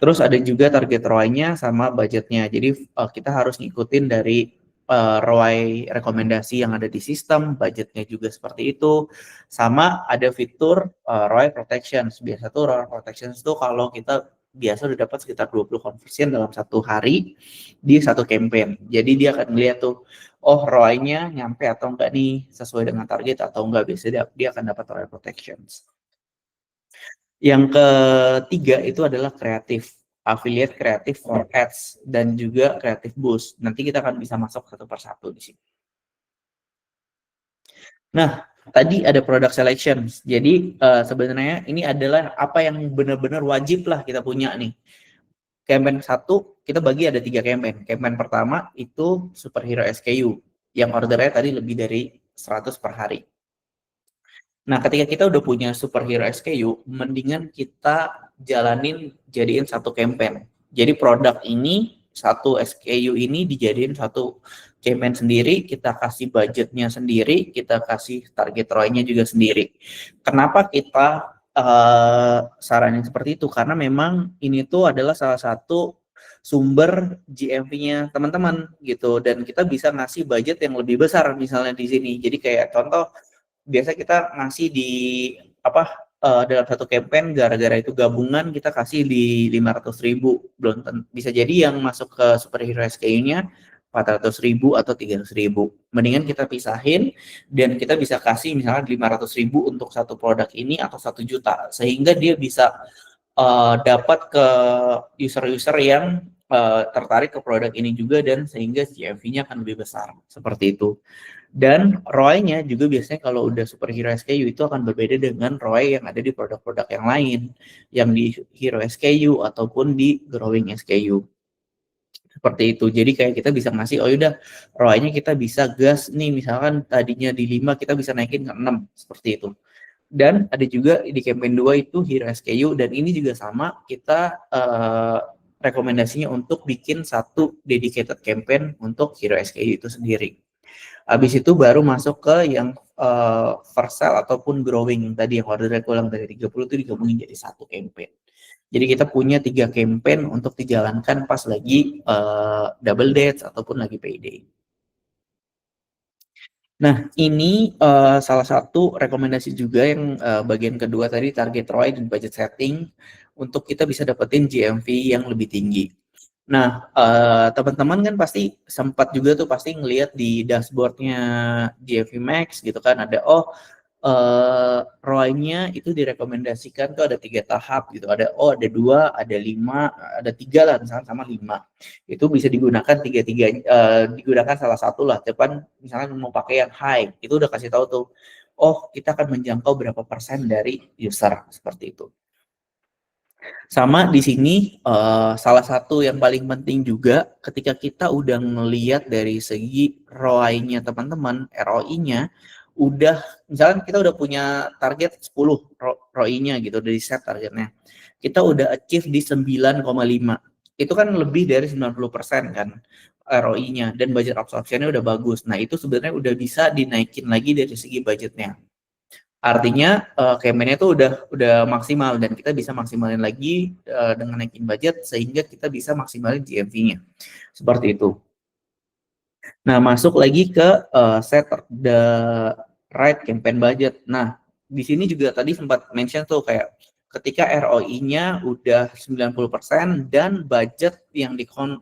Terus ada juga target ROI-nya sama budgetnya. Jadi kita harus ngikutin dari ROI rekomendasi yang ada di sistem, budgetnya juga seperti itu. Sama ada fitur ROI protections. Biasa tuh ROI protections tuh kalau kita biasa udah dapat sekitar 20 conversion dalam satu hari di satu campaign. Jadi dia akan melihat tuh, oh ROI-nya nyampe atau enggak nih, sesuai dengan target atau enggak. Biasanya dia akan dapat ROI protections. Yang ketiga itu adalah kreatif, affiliate kreatif for ads dan juga kreatif boost. Nanti kita akan bisa masuk satu persatu di sini. Nah, tadi ada product selection. Jadi sebenarnya ini adalah apa yang benar-benar wajib lah kita punya nih. Campaign satu kita bagi ada 3 campaign. Campaign pertama itu superhero SKU yang ordernya tadi lebih dari 100 per hari. Nah, ketika kita udah punya superhero SKU, mendingan kita jadiin satu campaign. Jadi produk ini, satu SKU ini dijadiin satu campaign sendiri, kita kasih budgetnya sendiri, kita kasih target ROI-nya juga sendiri. Kenapa kita saranin seperti itu? Karena memang ini tuh adalah salah satu sumber GMV-nya teman-teman gitu, dan kita bisa ngasih budget yang lebih besar misalnya di sini. Jadi kayak contoh, biasa kita ngasih di apa dalam satu campaign gara-gara itu gabungan kita kasih di 500.000, belum bisa jadi yang masuk ke superhero SKU-nya 400.000 atau 300.000. Mendingan kita pisahin dan kita bisa kasih misalnya 500.000 untuk satu produk ini atau 1 juta, sehingga dia bisa dapat ke user-user yang tertarik ke produk ini juga, dan sehingga GMV-nya akan lebih besar, seperti itu. Dan ROI-nya juga biasanya kalau udah superhero SKU itu akan berbeda dengan ROI yang ada di produk-produk yang lain, yang di hero SKU ataupun di growing SKU. Seperti itu. Jadi kayak kita bisa ngasih, oh yaudah ROI-nya kita bisa gas nih, misalkan tadinya di 5 kita bisa naikin ke 6, seperti itu. Dan ada juga di campaign 2 itu hero SKU, dan ini juga sama, kita rekomendasinya untuk bikin satu dedicated campaign untuk hero SKU itu sendiri. Habis itu baru masuk ke yang first sale ataupun growing yang tadi, yang ordernya kurang dari 30 itu digabungin jadi satu campaign. Jadi kita punya 3 campaign untuk dijalankan pas lagi double dates ataupun lagi payday. Nah, ini salah satu rekomendasi juga yang bagian kedua tadi, target ROI dan budget setting untuk kita bisa dapetin GMV yang lebih tinggi. Nah, teman-teman kan pasti sempat juga tuh pasti ngelihat di dashboard-nya GMV Max gitu kan, ada ROI-nya itu direkomendasikan tuh ada 3 tahap gitu, ada 2, ada 5, ada 3 lah misalkan sama 5. Itu bisa digunakan digunakan salah satu lah, depan misalnya mau pakai yang high, itu udah kasih tahu tuh, oh kita akan menjangkau berapa persen dari user, seperti itu. Sama di sini salah satu yang paling penting juga ketika kita udah ngelihat dari segi ROI-nya teman-teman, ROI-nya udah misalkan kita udah punya target 10 ROI-nya gitu, dari set targetnya. Kita udah achieve di 9,5. Itu kan lebih dari 90% kan ROI-nya, dan budget absorption-nya udah bagus. Nah, itu sebenarnya udah bisa dinaikin lagi dari segi budgetnya. Artinya campaign-nya itu udah maksimal, dan kita bisa maksimalin lagi dengan naikin budget sehingga kita bisa maksimalin GMV-nya. Seperti itu. Nah, masuk lagi ke set the right campaign budget. Nah, di sini juga tadi sempat mention tuh kayak ketika ROI-nya udah 90% dan budget yang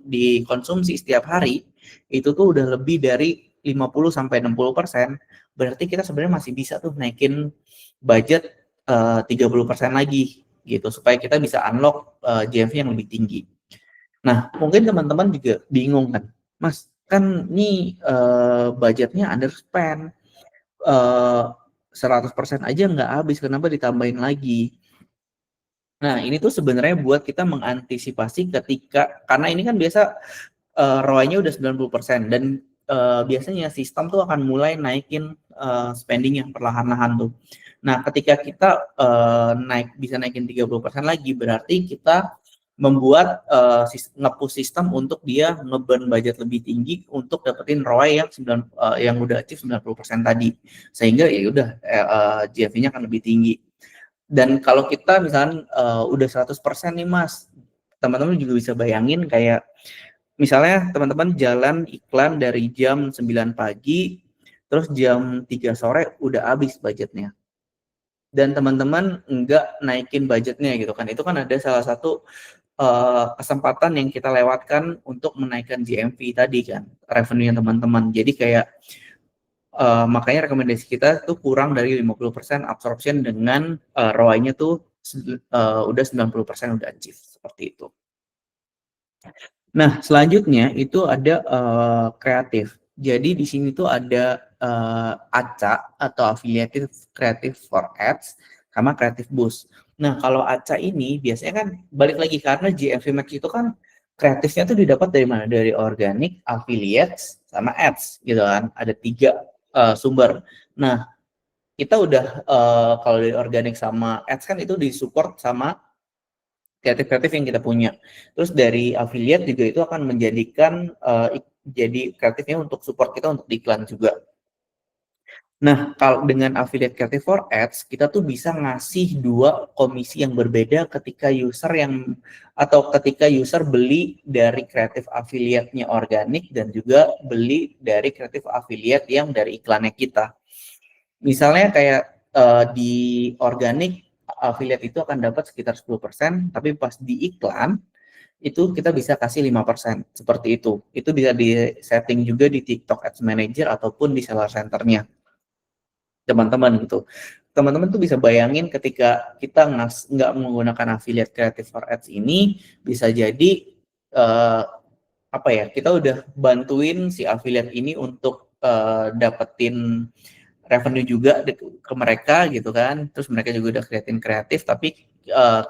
dikonsumsi setiap hari itu tuh udah lebih dari 50 sampai 60%, berarti kita sebenarnya masih bisa tuh naikin budget 30% lagi gitu supaya kita bisa unlock GMV yang lebih tinggi. Nah, mungkin teman-teman juga bingung kan, Mas, kan ini budgetnya underspend, 100% aja nggak habis, kenapa ditambahin lagi? Nah, ini tuh sebenarnya buat kita mengantisipasi ketika, karena ini kan biasa ROI-nya udah 90% dan biasanya sistem tuh akan mulai naikin spending yang perlahan-lahan tuh. Nah, ketika kita bisa naikin 30% lagi, berarti kita membuat nge-push sistem untuk dia nge-burn budget lebih tinggi untuk dapetin ROI yang udah achieve 90% tadi. Sehingga ya udah GMV-nya akan lebih tinggi. Dan kalau kita misalnya udah 100% nih Mas, teman-teman juga bisa bayangin kayak misalnya teman-teman jalan iklan dari jam 9 pagi, terus jam 3 sore udah habis budgetnya. Dan teman-teman nggak naikin budgetnya gitu kan, itu kan ada salah satu kesempatan yang kita lewatkan untuk menaikkan GMV tadi kan, revenue teman-teman. Jadi kayak makanya rekomendasi kita tuh kurang dari 50% absorption dengan ROI-nya tuh udah 90% udah achieve, seperti itu. Nah, selanjutnya itu ada kreatif. Jadi di sini tuh ada ACA atau Affiliated Creative for Ads sama Creative Boost. Nah, kalau ACA ini biasanya kan balik lagi karena GMV Max itu kan kreatifnya tuh didapat dari mana? Dari organic, affiliates, sama ads gitu kan. Ada 3 sumber. Nah, kita udah kalau dari organic sama ads kan itu disupport sama kreatif-kreatif yang kita punya. Terus dari affiliate juga itu akan menjadikan jadi kreatifnya untuk support kita untuk iklan juga. Nah, kalau dengan affiliate creative for ads, kita tuh bisa ngasih 2 komisi yang berbeda ketika user beli dari kreatif affiliate-nya organik dan juga beli dari kreatif affiliate yang dari iklannya kita. Misalnya kayak di organik affiliate itu akan dapat sekitar 10%, tapi pas di iklan itu kita bisa kasih 5%, seperti itu. Itu bisa di-setting juga di TikTok Ads Manager ataupun di Seller Center-nya, teman-teman gitu. Teman-teman tuh bisa bayangin ketika kita nggak menggunakan affiliate creative for ads ini, bisa jadi apa ya, kita udah bantuin si affiliate ini untuk dapetin revenue juga ke mereka gitu kan, terus mereka juga udah kreatif, tapi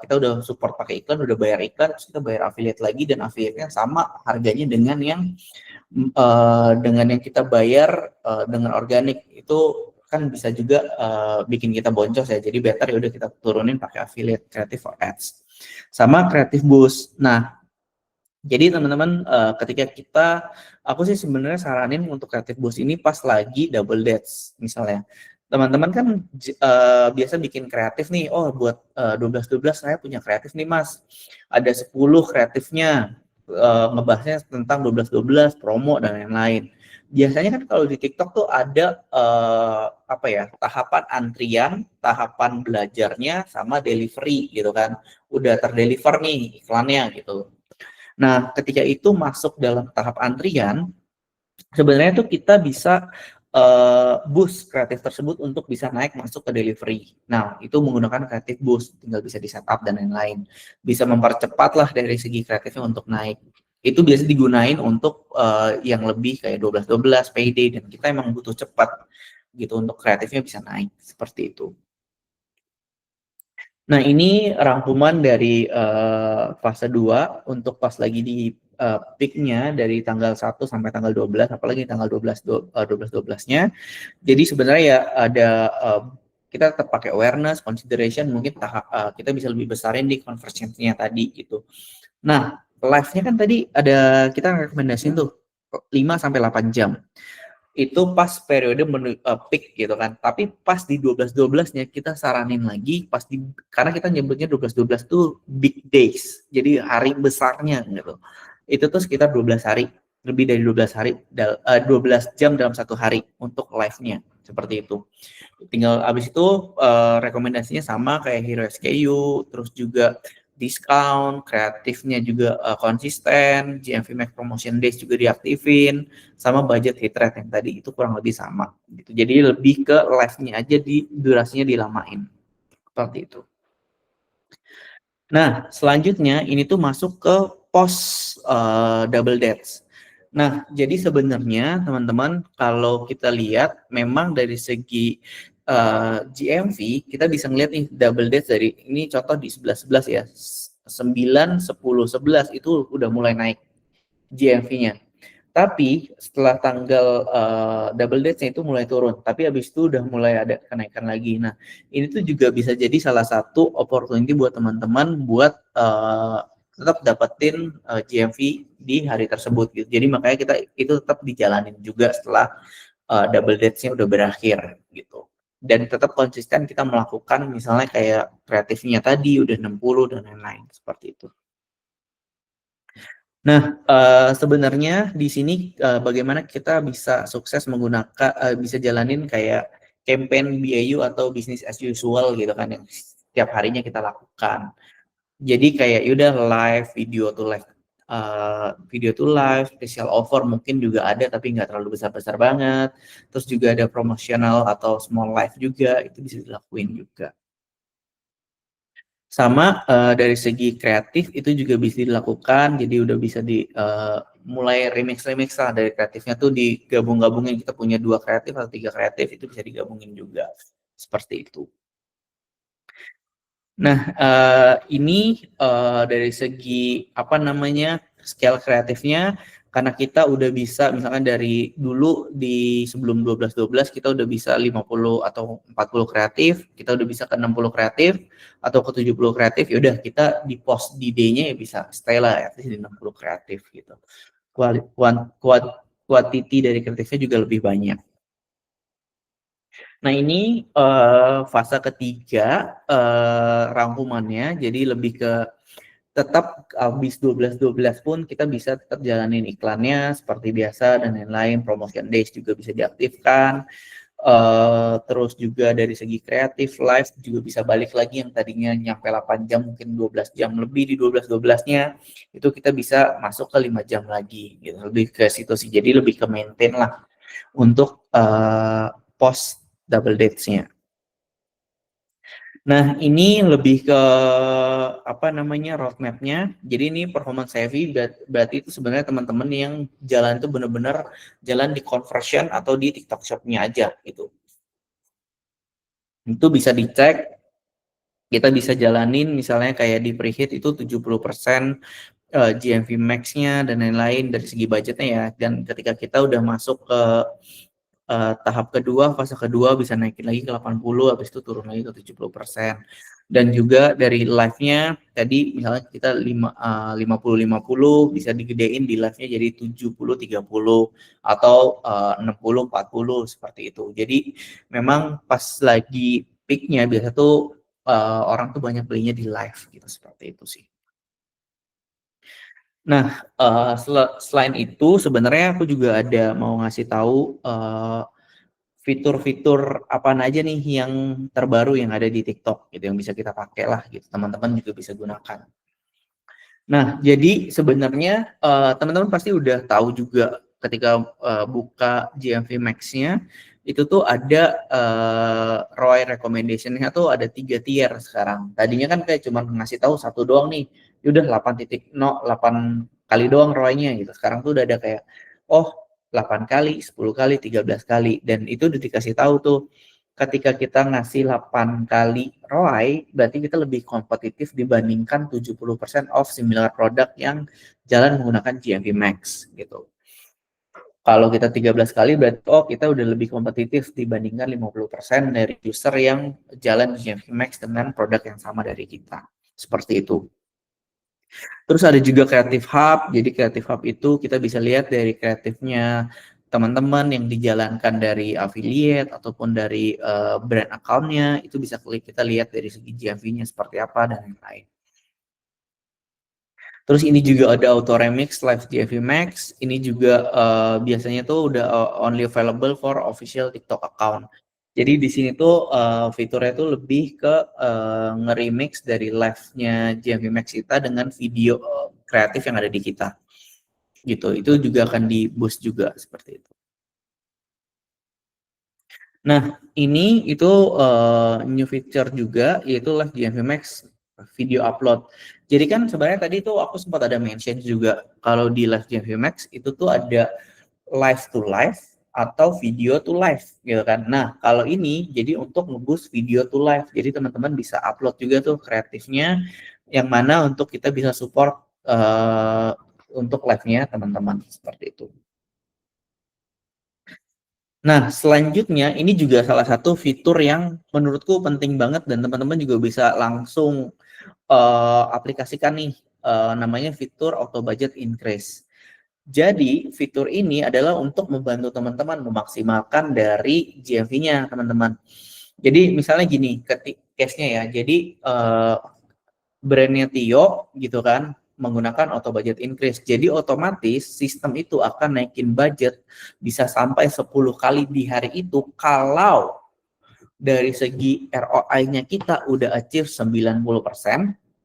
kita udah support pakai iklan, udah bayar iklan, terus kita bayar affiliate lagi, dan affiliate-nya sama harganya dengan yang kita bayar dengan organik. Itu kan bisa juga bikin kita boncos ya, jadi better ya udah kita turunin pakai affiliate creative for ads sama creative boost. Nah, jadi teman-teman, ketika aku sih sebenarnya saranin untuk creative boost ini pas lagi double dates misalnya. Teman-teman kan biasa bikin kreatif nih, oh buat 12-12 saya punya kreatif nih mas, ada 10 kreatifnya, ngebahasnya tentang 12-12, promo dan lain-lain. Biasanya kan kalau di TikTok tuh ada apa ya, tahapan antrian, tahapan belajarnya, sama delivery gitu kan. Udah terdeliver nih iklannya gitu. Nah, ketika itu masuk dalam tahap antrian, sebenarnya tuh kita bisa boost kreatif tersebut untuk bisa naik masuk ke delivery. Nah, itu menggunakan kreatif boost, tinggal bisa di setup dan lain-lain. Bisa mempercepat lah dari segi kreatifnya untuk naik. Itu biasa digunain untuk yang lebih kayak 12-12, payday, dan kita emang butuh cepat gitu untuk kreatifnya bisa naik, seperti itu. Nah, ini rangkuman dari fase 2 untuk pas lagi di peak-nya dari tanggal 1 sampai tanggal 12, apalagi tanggal 12-12-nya. Jadi sebenarnya ya ada kita tetap pakai awareness, consideration, mungkin kita bisa lebih besarin di conversion-nya tadi gitu. Nah, live-nya kan tadi ada kita rekomendasiin tuh 5 sampai 8 jam. Itu pas periode peak gitu kan. Tapi pas di 12-12-nya kita saranin lagi karena kita nyebutnya 12-12 tuh big days. Jadi hari besarnya gitu. Itu tuh sekitar 12 hari, lebih dari 12 hari, 12 jam dalam satu hari untuk live-nya, seperti itu. Tinggal abis itu rekomendasinya sama kayak Hero SKU, terus juga diskon, kreatifnya juga konsisten, GMV Max Promotion Days juga diaktifin, sama budget hit rate yang tadi itu kurang lebih sama gitu. Jadi lebih ke live-nya aja durasinya dilamain. Seperti itu. Nah, selanjutnya ini tuh masuk ke post double dates. Nah, jadi sebenarnya teman-teman kalau kita lihat memang dari segi GMV kita bisa ngeliat nih double dates dari ini contoh di 11-11 ya. 9, 10, 11 itu udah mulai naik GMV-nya. Tapi setelah tanggal double dates-nya itu mulai turun, tapi habis itu udah mulai ada kenaikan lagi. Nah, ini tuh juga bisa jadi salah satu opportunity buat teman-teman buat tetap dapetin GMV di hari tersebut gitu. Jadi makanya kita itu tetap dijalanin juga setelah double dates-nya udah berakhir gitu. Dan tetap konsisten kita melakukan misalnya kayak kreatifnya tadi udah 60 dan lain-lain seperti itu. Nah, sebenarnya di sini bagaimana kita bisa sukses menggunakan bisa jalanin kayak campaign BAU atau business as usual gitu kan yang setiap harinya kita lakukan. Jadi kayak yaudah live, video to live, special offer mungkin juga ada tapi nggak terlalu besar-besar banget. Terus juga ada promotional atau small live juga, itu bisa dilakuin juga. Sama dari segi kreatif itu juga bisa dilakukan, jadi udah bisa mulai remix lah dari kreatifnya tuh digabung-gabungin, kita punya 2 kreatif atau 3 kreatif itu bisa digabungin juga, seperti itu. Nah, ini dari segi apa namanya scale kreatifnya, karena kita udah bisa misalkan dari dulu di sebelum 12-12 kita udah bisa 50 atau 40 kreatif, kita udah bisa ke 60 kreatif atau ke 70 kreatif, ya udah kita di post di day-nya ya bisa stay lah ya di 60 kreatif gitu. Quantity dari kreatifnya juga lebih banyak. Nah, ini fase ketiga rangkumannya, jadi lebih ke tetap habis 12-12 pun kita bisa tetap jalanin iklannya seperti biasa dan lain-lain, promotion days juga bisa diaktifkan, Terus juga dari segi kreatif, live juga bisa balik lagi yang tadinya nyampe 8 jam, mungkin 12 jam lebih di 12-12-nya, itu kita bisa masuk ke 5 jam lagi gitu, lebih ke situ sih. Jadi lebih ke maintain lah untuk post double dates-nya. Nah, ini lebih ke apa namanya roadmap-nya. Jadi ini performance heavy berarti itu sebenarnya teman-teman yang jalan itu benar-benar jalan di conversion atau di TikTok Shop-nya aja gitu. Itu bisa dicek, kita bisa jalanin misalnya kayak di preheat itu 70% GMV max-nya dan lain-lain dari segi budgetnya ya. Dan ketika kita udah masuk ke tahap kedua, fase kedua bisa naikin lagi ke 80, habis itu turun lagi ke 70%. Dan juga dari live-nya tadi misalnya kita 50-50 bisa digedein di live-nya jadi 70-30 atau 60-40 seperti itu. Jadi memang pas lagi peak-nya biasa tuh orang tuh banyak belinya di live gitu, seperti itu sih. Nah, selain itu sebenarnya aku juga ada mau ngasih tahu fitur-fitur apa aja nih yang terbaru yang ada di TikTok gitu yang bisa kita pakai lah gitu, teman-teman juga bisa gunakan. Nah, jadi sebenarnya teman-teman pasti udah tahu juga ketika buka GMV Max-nya itu tuh ada ROI recommendation-nya tuh ada 3 tier sekarang. Tadinya kan kayak cuma ngasih tahu satu doang nih, ya udah 8 kali doang ROI-nya gitu. Sekarang tuh udah ada kayak oh 8 kali, 10 kali, 13 kali dan itu udah dikasih tahu tuh ketika kita ngasih 8 kali ROI, berarti kita lebih kompetitif dibandingkan 70% of similar product yang jalan menggunakan GMV Max gitu. Kalau kita 13 kali berarti oh kita udah lebih kompetitif dibandingkan 50% dari user yang jalan GMV Max dengan produk yang sama dari kita. Seperti itu. Terus ada juga Creative Hub. Jadi Creative Hub itu kita bisa lihat dari kreatifnya teman-teman yang dijalankan dari affiliate ataupun dari brand account-nya. Itu bisa kita lihat dari segi GMV-nya seperti apa dan lain-lain. Terus ini juga ada Auto Remix Live GMV Max. Ini juga biasanya tuh udah only available for official TikTok account. Jadi di sini tuh fiturnya tuh lebih ke nge-remix dari live-nya GMV Max kita dengan video kreatif yang ada di kita. Gitu. Itu juga akan di-boost juga seperti itu. Nah, ini itu new feature juga yaitu Live GMV Max video upload. Jadi kan sebenarnya tadi tuh aku sempat ada mention juga kalau di Live GMV Max itu tuh ada live to live atau video to live gitu kan. Nah, kalau ini jadi untuk nge-boost video to live. Jadi teman-teman bisa upload juga tuh kreatifnya yang mana untuk kita bisa support untuk live-nya teman-teman seperti itu. Nah, selanjutnya ini juga salah satu fitur yang menurutku penting banget dan teman-teman juga bisa langsung aplikasikan nih, namanya fitur auto budget increase. Jadi, fitur ini adalah untuk membantu teman-teman memaksimalkan dari GMV-nya, teman-teman. Jadi, misalnya gini, case-nya ya, jadi brand-nya Tio gitu kan, menggunakan auto budget increase. Jadi otomatis sistem itu akan naikin budget bisa sampai 10 kali di hari itu kalau dari segi ROI-nya kita udah achieve 90%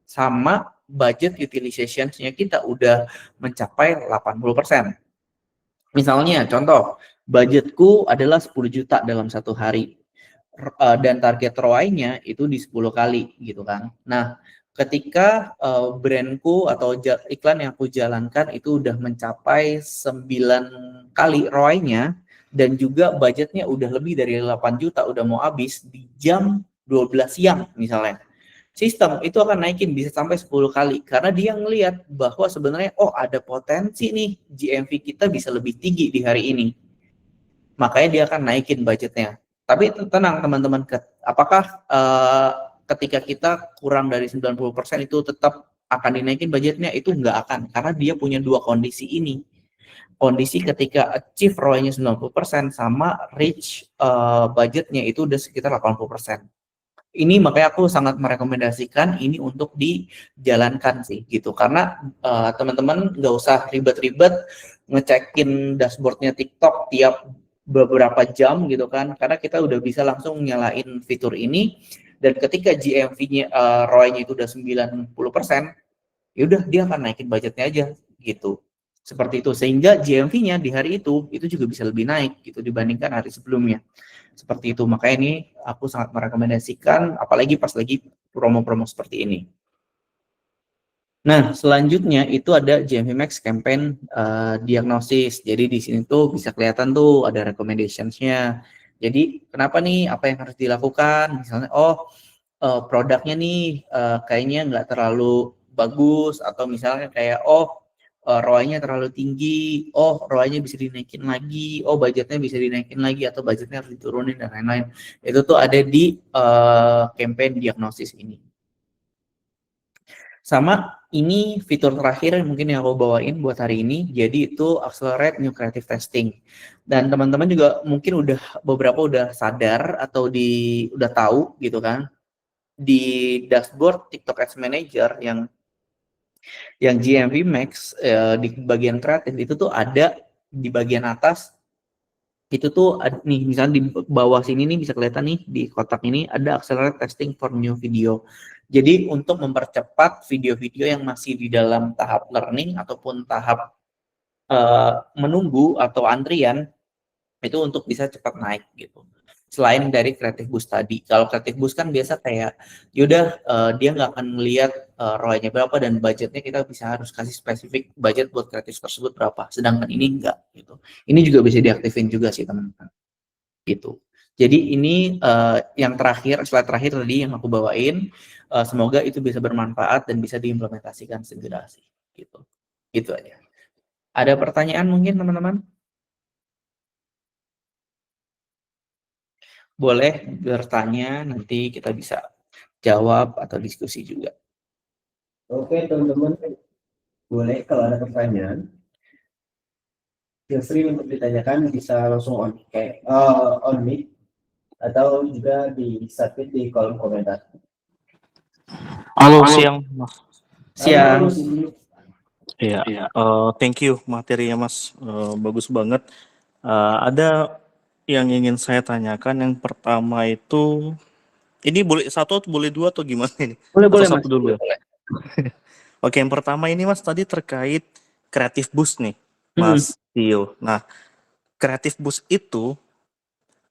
sama budget utilization-nya kita udah mencapai 80%. Misalnya contoh, budgetku adalah 10 juta dalam satu hari dan target ROI-nya itu di 10 kali gitu kan. Nah, ketika brandku atau iklan yang aku jalankan itu udah mencapai 9 kali ROI-nya dan juga budgetnya udah lebih dari 8 juta udah mau habis di jam 12 siang misalnya. Sistem itu akan naikin bisa sampai 10 kali karena dia ngelihat bahwa sebenarnya oh ada potensi nih GMV kita bisa lebih tinggi di hari ini. Makanya dia akan naikin budgetnya. Tapi tenang teman-teman, apakah ketika kita kurang dari 90% itu tetap akan dinaikin budgetnya? Itu nggak akan, karena dia punya dua kondisi ini. Kondisi ketika achieve ROI-nya 90% sama reach budgetnya itu udah sekitar 80%. Ini makanya aku sangat merekomendasikan ini untuk dijalankan sih gitu karena teman-teman nggak usah ribet-ribet ngecekin dashboardnya TikTok tiap beberapa jam gitu kan, karena kita udah bisa langsung nyalain fitur ini, dan ketika GMV-nya, ROI-nya itu udah 90%, ya udah dia akan naikin budgetnya aja gitu. Seperti itu, sehingga GMV-nya di hari itu juga bisa lebih naik gitu dibandingkan hari sebelumnya. Seperti itu, makanya ini aku sangat merekomendasikan, apalagi pas lagi promo-promo seperti ini. Nah, selanjutnya itu ada GMV Max Campaign Diagnosis. Jadi di sini tuh bisa kelihatan tuh ada recommendations-nya. Jadi kenapa nih, apa yang harus dilakukan? Misalnya, produknya nih kayaknya nggak terlalu bagus, atau misalnya kayak ROI-nya terlalu tinggi, ROI-nya bisa dinaikin lagi, budgetnya bisa dinaikin lagi, atau budgetnya harus diturunin dan lain-lain. Itu tuh ada di campaign diagnosis ini. Sama ini fitur terakhir mungkin yang aku bawain buat hari ini, jadi itu Accelerate New Creative Testing. Dan teman-teman juga mungkin beberapa udah sadar atau udah tahu gitu kan, di dashboard TikTok Ads Manager yang GMV Max di bagian kreatif itu tuh ada di bagian atas, itu tuh nih misalnya di bawah sini nih bisa kelihatan nih di kotak ini ada Accelerate Testing for New Video. Jadi untuk mempercepat video-video yang masih di dalam tahap learning ataupun tahap menunggu atau antrian, itu untuk bisa cepat naik gitu. Selain dari Creative Boost tadi, kalau Creative Boost kan biasa kayak yaudah dia nggak akan melihat ROI-nya berapa dan budgetnya kita bisa harus kasih spesifik budget buat kreatif tersebut berapa. Sedangkan ini enggak gitu. Ini juga bisa diaktifin juga sih teman-teman. Gitu. Jadi ini yang terakhir, slide terakhir tadi yang aku bawain. Semoga itu bisa bermanfaat dan bisa diimplementasikan segera sih. Gitu. Gitu aja. Ada pertanyaan mungkin teman-teman? Boleh bertanya, nanti kita bisa jawab atau diskusi juga. Oke teman-teman, boleh kalau ada pertanyaan, feel free untuk ditanyakan, bisa langsung on mic atau juga di submit di kolom komentar. Halo, siang Mas. Siang. Iya, thank you materinya Mas, bagus banget. Ada yang ingin saya tanyakan. Yang pertama itu, ini boleh satu atau boleh dua atau gimana ini? Boleh satu Mas. dulu ya. Oke, yang pertama ini Mas tadi terkait Creative Boost nih, Mas Tio. Nah, Creative Boost itu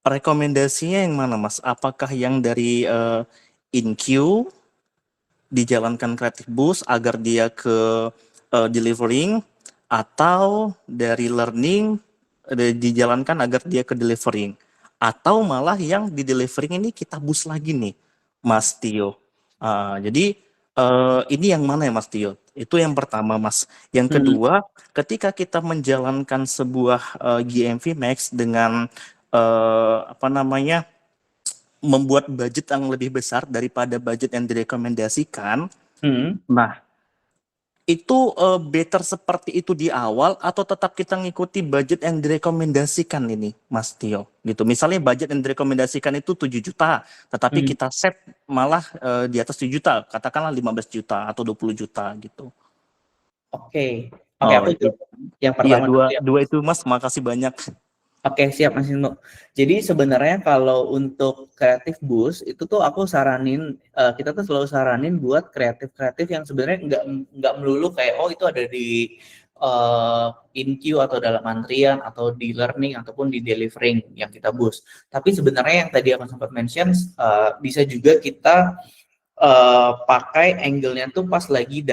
rekomendasinya yang mana Mas? Apakah yang dari InQ dijalankan Creative Boost agar dia ke delivering, atau dari learning dijalankan agar dia ke delivering, atau malah yang di delivering ini kita boost lagi nih, Mas Tio. Jadi ini yang mana ya Mas Tio? Itu yang pertama Mas. Yang kedua, ketika kita menjalankan sebuah GMV Max dengan membuat budget yang lebih besar daripada budget yang direkomendasikan. Nah, itu better seperti itu di awal atau tetap kita ngikuti budget yang direkomendasikan ini, Mas Tio? Gitu. Misalnya budget yang direkomendasikan itu 7 juta, tetapi kita set malah di atas 7 juta, katakanlah 15 juta atau 20 juta gitu. Oke, aku itu yang pertama dua itu Mas, makasih banyak. Oke, siap Mas Hino. Jadi sebenarnya kalau untuk Creative Boost itu tuh aku saranin, kita tuh selalu saranin buat kreatif yang sebenarnya nggak melulu kayak itu ada di InQ atau dalam antrian atau di learning ataupun di delivering yang kita boost. Tapi sebenarnya yang tadi aku sempat mention bisa juga kita pakai angle-nya tuh pas lagi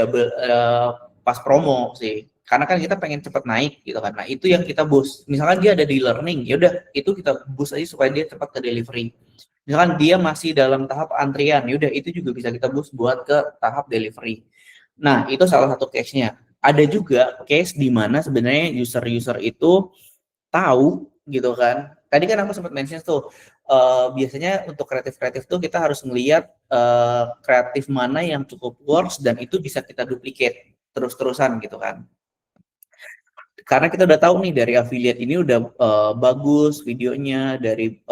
pas promo sih. Karena kan kita pengen cepat naik gitu kan. Nah, itu yang kita boost. Misalkan dia ada di learning, ya udah itu kita boost aja supaya dia cepat ke delivery. Misalkan dia masih dalam tahap antrian, ya udah itu juga bisa kita boost buat ke tahap delivery. Nah, itu salah satu case-nya. Ada juga case di mana sebenarnya user-user itu tahu gitu kan. Tadi kan aku sempat mention tuh biasanya untuk kreatif tuh kita harus melihat kreatif mana yang cukup works dan itu bisa kita duplicate terus-terusan gitu kan. Karena kita udah tahu nih dari affiliate ini udah bagus videonya, dari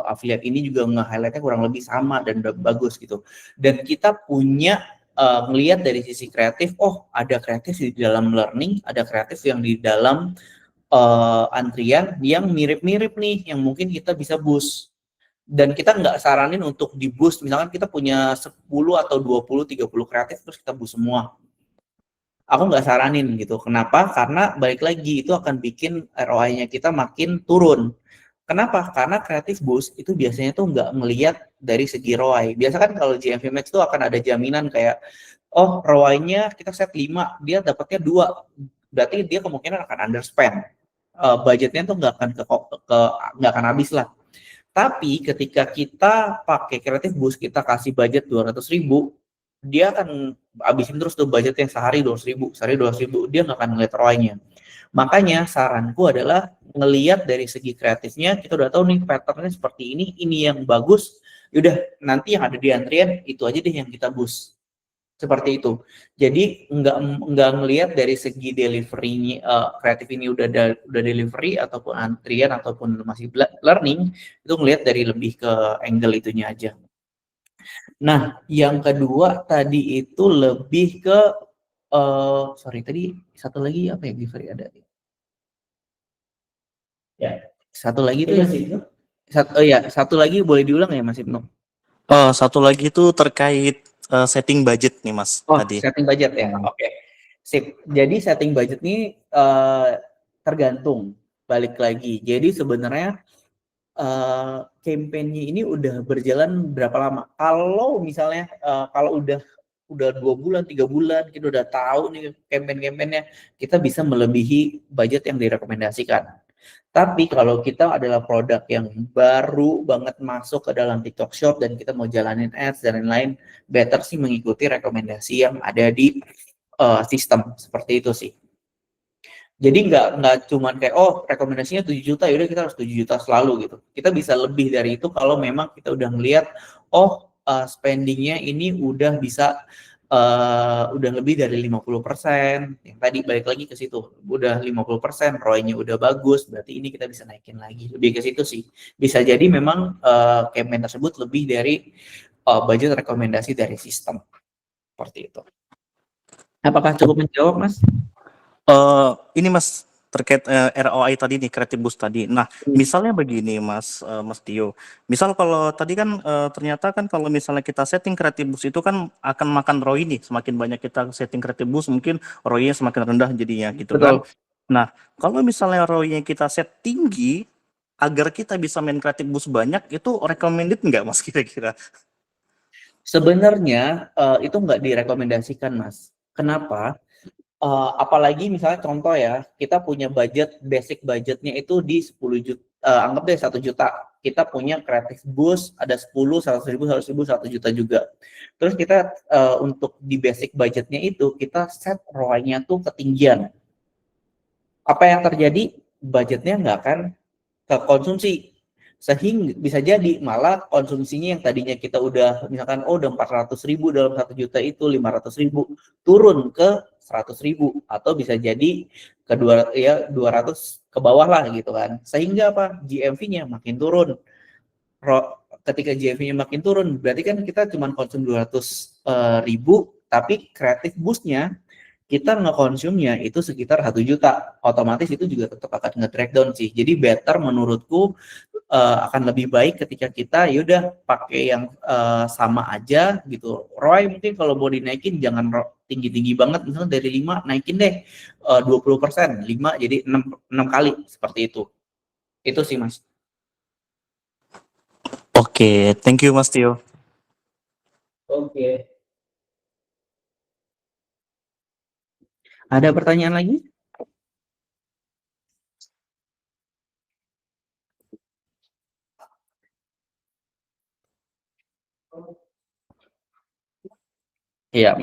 affiliate ini juga nge-highlightnya kurang lebih sama dan udah bagus gitu. Dan kita punya ngelihat dari sisi kreatif, ada kreatif di dalam learning, ada kreatif yang di dalam antrian yang mirip-mirip nih, yang mungkin kita bisa boost. Dan kita nggak saranin untuk di boost, misalkan kita punya 10 atau 20, 30 kreatif, terus kita boost semua. Aku nggak saranin gitu. Kenapa? Karena balik lagi, itu akan bikin ROI-nya kita makin turun. Kenapa? Karena Creative Boost itu biasanya tuh nggak ngelihat dari segi ROI. Biasa kan kalau GMV Max tuh akan ada jaminan kayak, oh ROI-nya kita set 5, dia dapatnya 2. Berarti dia kemungkinan akan underspend. Budgetnya tuh nggak akan habis lah. Tapi ketika kita pakai Creative Boost, kita kasih budget 200.000, dia akan habisin terus tuh budget yang sehari 200.000, sehari 200.000, dia nggak akan ngeliat ROI-nya. Makanya saranku adalah ngeliat dari segi kreatifnya, kita udah tahu nih patternnya seperti ini yang bagus, yaudah nanti yang ada di antrian itu aja deh yang kita boost. Seperti itu. Jadi nggak ngelihat dari segi delivery kreatif ini udah delivery ataupun antrian ataupun masih learning, itu ngelihat dari lebih ke angle itunya aja. Nah, yang kedua tadi itu lebih ke sorry tadi satu lagi apa ya, delivery ada Ya. satu lagi Itu tuh masih itu. satu lagi boleh diulang ya Mas Ibnu? Satu lagi itu terkait setting budget nih Mas Oh, tadi. setting budget ya. Oke. Sip. Jadi setting budget ini tergantung, balik lagi. Jadi sebenarnya campaign-nya ini udah berjalan berapa lama? Kalau misalnya kalau udah 2 bulan, 3 bulan, kita udah tahu nih campaign-campaignnya, kita bisa melebihi budget yang direkomendasikan. Tapi kalau kita adalah produk yang baru banget masuk ke dalam TikTok Shop dan kita mau jalanin ads dan lain-lain, better sih mengikuti rekomendasi yang ada di sistem seperti itu sih. Jadi nggak cuman kayak oh rekomendasinya 7 juta yaudah kita harus 7 juta selalu gitu. Kita bisa lebih dari itu kalau memang kita udah ngelihat oh spendingnya ini udah bisa udah lebih dari 50%. Yang tadi balik lagi ke situ. Udah 50%, ROI-nya udah bagus, berarti ini kita bisa naikin lagi. Lebih ke situ sih. Bisa jadi memang campaign tersebut lebih dari budget rekomendasi dari sistem. Seperti itu. Apakah cukup menjawab, Mas? Ini Mas terkait ROI tadi nih, Creative Boost tadi. Nah, misalnya begini Mas Tio. Misal kalau tadi kan ternyata kan kalau misalnya kita setting Creative Boost itu kan akan makan ROI nih. Semakin banyak kita setting Creative Boost mungkin ROI-nya semakin rendah jadinya gitu kan. Betul. Nah, kalau misalnya ROI-nya kita set tinggi agar kita bisa main Creative Boost banyak, itu recommended nggak Mas kira-kira? Sebenarnya itu nggak direkomendasikan, Mas. Kenapa? Apalagi misalnya contoh ya, kita punya basic budgetnya itu di 10 juta, anggap deh 1 juta. Kita punya Creative Boost, ada 10, 100.000, 100.000, 1 juta juga. Terus kita untuk di basic budgetnya itu, kita set ROI-nya tuh ketinggian. Apa yang terjadi? Budgetnya nggak akan ke konsumsi, sehingga bisa jadi malah konsumsinya yang tadinya kita udah misalkan udah 400.000 dalam 1 juta itu 500.000 turun ke 100.000 atau bisa jadi ke 200 ke bawah lah gitu kan, sehingga apa, GMV-nya makin turun. Ketika GMV-nya makin turun berarti kan kita cuma konsum 200.000 tapi kreatif boost-nya kita ngekonsumnya itu sekitar 1 juta, otomatis itu juga tetap akan nge-drag down sih. Jadi better menurutku akan lebih baik ketika kita yaudah pakai yang sama aja gitu. ROI mungkin kalau mau dinaikin jangan tinggi-tinggi banget, misalnya dari 5 naikin deh 20%, 5 jadi 6 kali seperti itu. Itu sih Mas. Oke, thank you Mas Tio. Oke. Ada pertanyaan lagi? Iya,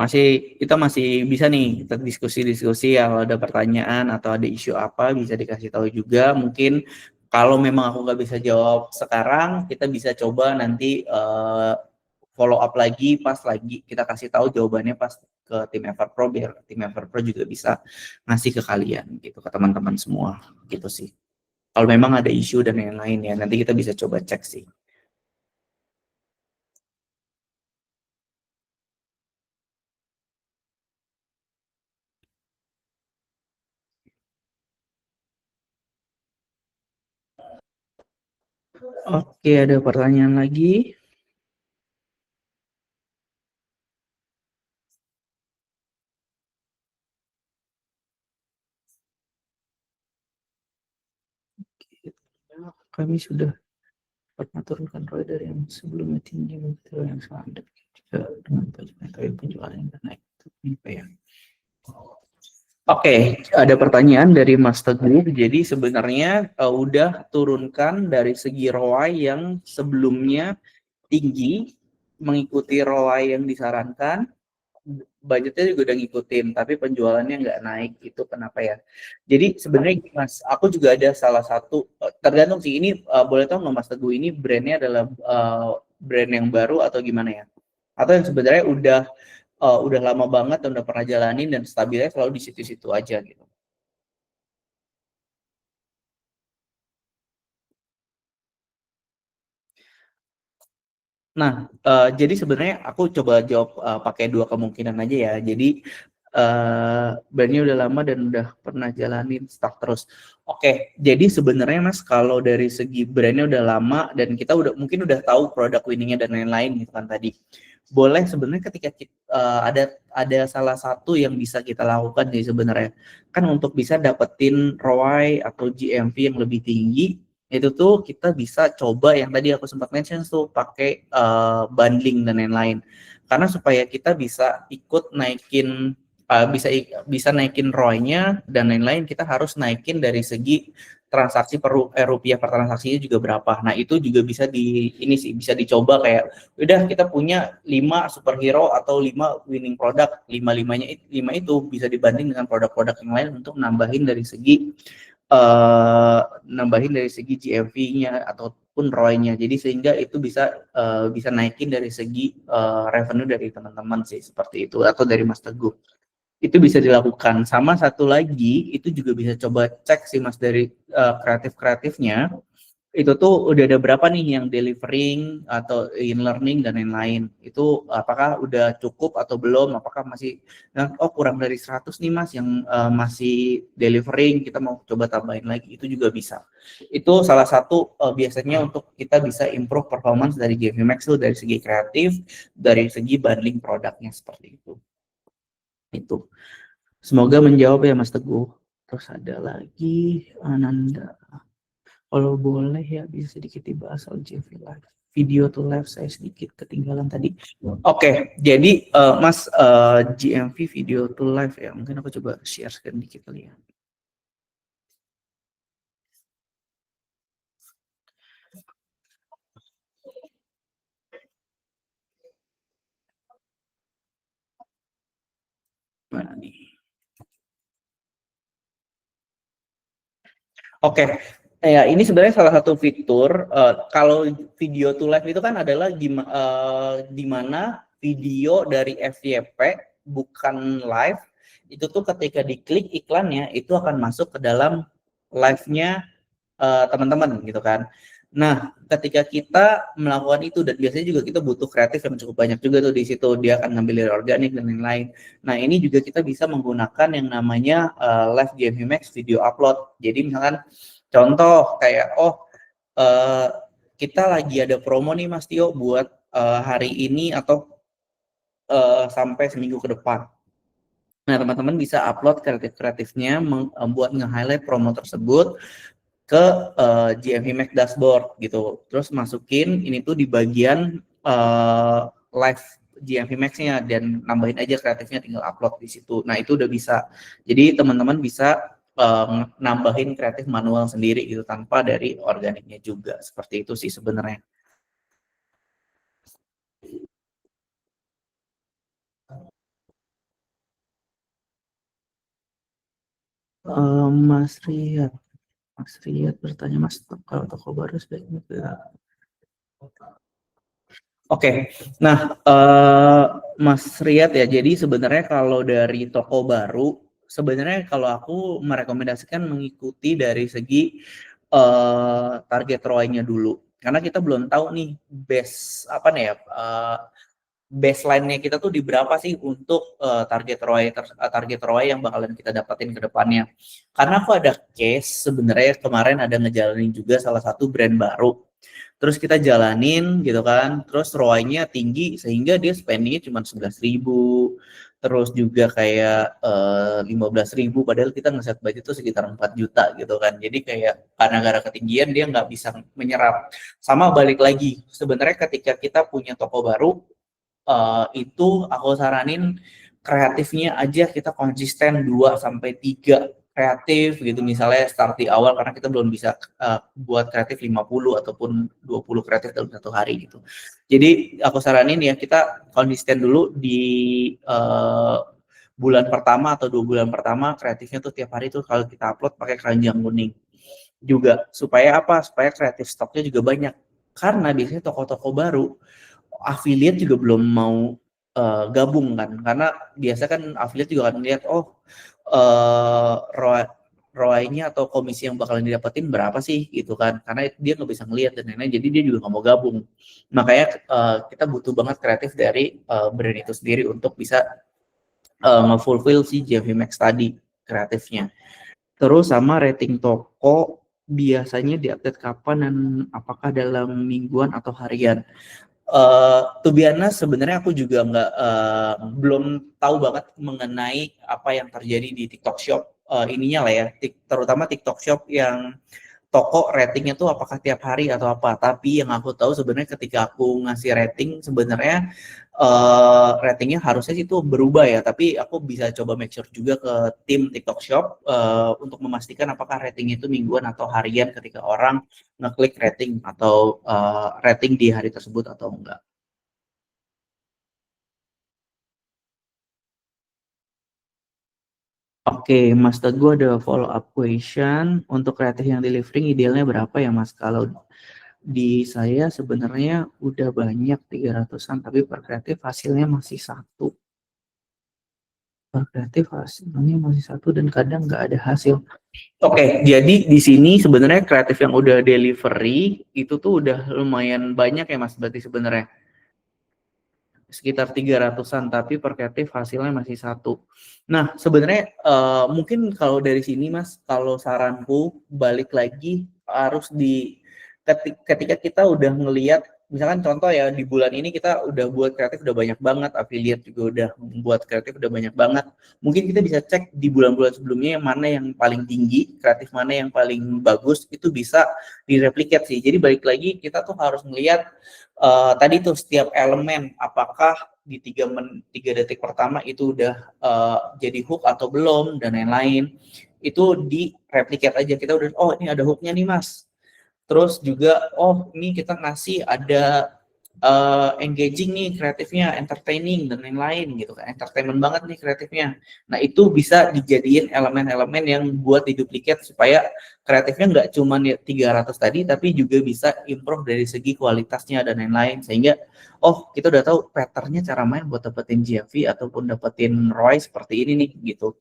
kita masih bisa nih kita diskusi-diskusi kalau ada pertanyaan atau ada isu apa bisa dikasih tahu juga. Mungkin kalau memang aku nggak bisa jawab sekarang, kita bisa coba nanti follow up lagi pas lagi kita kasih tahu jawabannya pas ke tim Everpro biar tim Everpro juga bisa ngasih ke kalian gitu, ke teman-teman semua gitu sih. Kalau memang ada isu dan yang lain ya nanti kita bisa coba cek sih. Oke, ada pertanyaan lagi? Kami sudah pernah turunkan ROI dari yang sebelumnya tinggi ke yang sekarang juga dengan penjualan yang naik. Ya. Oke, ada pertanyaan dari Mas Teguh. Jadi sebenarnya udah turunkan dari segi ROI yang sebelumnya tinggi, mengikuti ROI yang disarankan, budgetnya juga udah ngikutin, tapi penjualannya nggak naik. Itu kenapa ya? Jadi sebenarnya Mas, aku juga ada salah satu, tergantung sih, ini boleh tahu nggak Mas Teguh, ini brandnya adalah brand yang baru atau gimana ya? Atau yang sebenarnya udah lama banget dan udah pernah jalanin dan stabilnya selalu di situ-situ aja gitu. Nah, jadi sebenarnya aku coba jawab pakai dua kemungkinan aja ya. Jadi brandnya udah lama dan udah pernah jalanin stuck terus. Oke, jadi sebenarnya Mas kalau dari segi brandnya udah lama dan kita mungkin udah tahu produk winningnya dan lain-lain gitu kan tadi. Boleh sebenarnya ketika ada salah satu yang bisa kita lakukan sih sebenarnya. Kan untuk bisa dapetin ROI atau GMV yang lebih tinggi, itu tuh kita bisa coba yang tadi aku sempat mention tuh pakai bundling dan lain-lain, karena supaya kita bisa ikut naikin bisa naikin ROI-nya dan lain-lain, kita harus naikin dari segi transaksi rupiah per transaksinya juga berapa. Nah itu juga bisa bisa dicoba, kayak udah kita punya 5 superhero atau 5 winning product, 5 itu bisa dibanding dengan produk-produk yang lain untuk nambahin dari segi GMV-nya ataupun ROI-nya. Jadi sehingga itu bisa naikin dari segi revenue dari teman-teman sih, seperti itu, atau dari Mas Teguh. Itu bisa dilakukan. Sama satu lagi, itu juga bisa coba cek sih Mas dari kreatif-kreatifnya. Itu tuh udah ada berapa nih yang delivering atau in-learning dan lain-lain. Itu apakah udah cukup atau belum, apakah masih kurang dari 100 nih Mas yang masih delivering, kita mau coba tambahin lagi, itu juga bisa. Itu salah satu biasanya untuk kita bisa improve performance dari GMV Max dari segi kreatif, dari segi bundling produknya, seperti itu. Itu. Semoga menjawab ya Mas Teguh. Terus ada lagi Ananda. Kalau boleh ya bisa sedikit dibahas soal GMV Live. Video to live saya sedikit ketinggalan tadi. Oke, jadi Mas GMV video to live ya. Mungkin aku coba share sedikit kali ya. Mana nih? Oke, ya ini sebenarnya salah satu fitur. Kalau video to live itu kan adalah di mana video dari FYP bukan live, itu tuh ketika diklik iklannya itu akan masuk ke dalam live-nya teman-teman gitu kan. Nah, ketika kita melakukan itu, dan biasanya juga kita butuh kreatif yang cukup banyak juga tuh di situ, dia akan ngambil dari organik dan lain-lain. Nah, ini juga kita bisa menggunakan yang namanya live GMV Max video upload. Jadi misalkan contoh kayak kita lagi ada promo nih Mas Tio buat hari ini atau sampai seminggu ke depan. Nah, teman-teman bisa upload kreatif-kreatifnya buat nge-highlight promo tersebut ke GMV Max dashboard gitu. Terus masukin ini tuh di bagian live GMV Max-nya dan nambahin aja kreatifnya, tinggal upload di situ. Nah, itu udah bisa. Jadi teman-teman bisa nambahin kreatif manual sendiri gitu tanpa dari organiknya juga. Seperti itu sih sebenarnya. Mas Riyad bertanya, Mas, kalau toko baru sebaiknya Oke, nah Mas Riyad ya, jadi sebenarnya kalau dari toko baru, sebenarnya kalau aku merekomendasikan mengikuti dari segi target ROI-nya dulu, karena kita belum tahu nih baseline-nya kita tuh di berapa sih untuk target ROI yang bakalan kita dapatin ke depannya. Karena aku ada case sebenarnya kemarin ada ngejalanin juga salah satu brand baru. Terus kita jalanin gitu kan, terus ROI-nya tinggi sehingga dia spending-nya cuma 11.000, terus juga kayak 15.000, padahal kita ngeset budget itu sekitar 4 juta gitu kan. Jadi kayak karena gara ketinggian dia nggak bisa menyerap. Sama balik lagi, sebenarnya ketika kita punya toko baru, itu aku saranin kreatifnya aja kita konsisten 2 sampai 3 kreatif gitu, misalnya start di awal karena kita belum bisa buat kreatif 50 ataupun 20 kreatif dalam 1 hari gitu. Jadi aku saranin ya kita konsisten dulu di bulan pertama atau 2 bulan pertama kreatifnya tuh tiap hari tuh kalau kita upload pakai keranjang kuning juga, supaya apa? Supaya kreatif stoknya juga banyak. Karena biasanya toko-toko baru affiliate juga belum mau gabung kan, karena biasa kan affiliate juga akan lihat ROI-nya atau komisi yang bakalan didapetin berapa sih gitu kan, karena dia nggak bisa ngelihat dan lain-lain, jadi dia juga nggak mau gabung. Makanya kita butuh banget kreatif dari brand itu sendiri untuk bisa nge-fulfill si JV Max tadi kreatifnya. Terus sama rating toko biasanya diupdate kapan dan apakah dalam mingguan atau harian? To be honest, sebenarnya aku juga belum tahu banget mengenai apa yang terjadi di TikTok Shop ininya lah ya, terutama TikTok Shop yang toko ratingnya tuh apakah tiap hari atau apa. Tapi yang aku tahu sebenarnya ketika aku ngasih rating sebenarnya ratingnya harusnya sih itu berubah ya. Tapi aku bisa coba make sure juga ke tim TikTok Shop untuk memastikan apakah ratingnya itu mingguan atau harian ketika orang ngeklik rating atau rating di hari tersebut atau enggak. Oke, Mas Teguh ada follow up question. Untuk kreatif yang delivering idealnya berapa ya Mas? Kalau di saya sebenarnya udah banyak 300-an, tapi per kreatif hasilnya masih 1. Per kreatif hasilnya masih 1 dan kadang nggak ada hasil. Oke, jadi di sini sebenarnya kreatif yang udah delivery itu tuh udah lumayan banyak ya Mas, berarti sebenarnya sekitar 300-an, tapi per kreatif hasilnya masih 1. Nah, sebenarnya mungkin kalau dari sini Mas, kalau saranku balik lagi harus ketika kita udah ngelihat, misalkan contoh ya di bulan ini kita udah buat kreatif udah banyak banget, affiliate juga udah buat kreatif udah banyak banget. Mungkin kita bisa cek di bulan-bulan sebelumnya yang mana yang paling tinggi, kreatif mana yang paling bagus, itu bisa direplikat sih. Jadi balik lagi kita tuh harus ngelihat tadi tuh setiap elemen apakah di 3 detik pertama itu udah jadi hook atau belum dan lain-lain, itu di replicate aja. Kita udah ini ada hooknya nih Mas, terus juga ini kita ngasih ada engaging nih kreatifnya, entertaining dan lain-lain gitu kan, entertainment banget nih kreatifnya. Nah itu bisa dijadiin elemen-elemen yang buat diduplikat supaya kreatifnya nggak cuma 300 tadi, tapi juga bisa improve dari segi kualitasnya dan lain-lain, sehingga kita udah tahu patternnya cara main buat dapetin GMV ataupun dapetin ROI seperti ini nih gitu.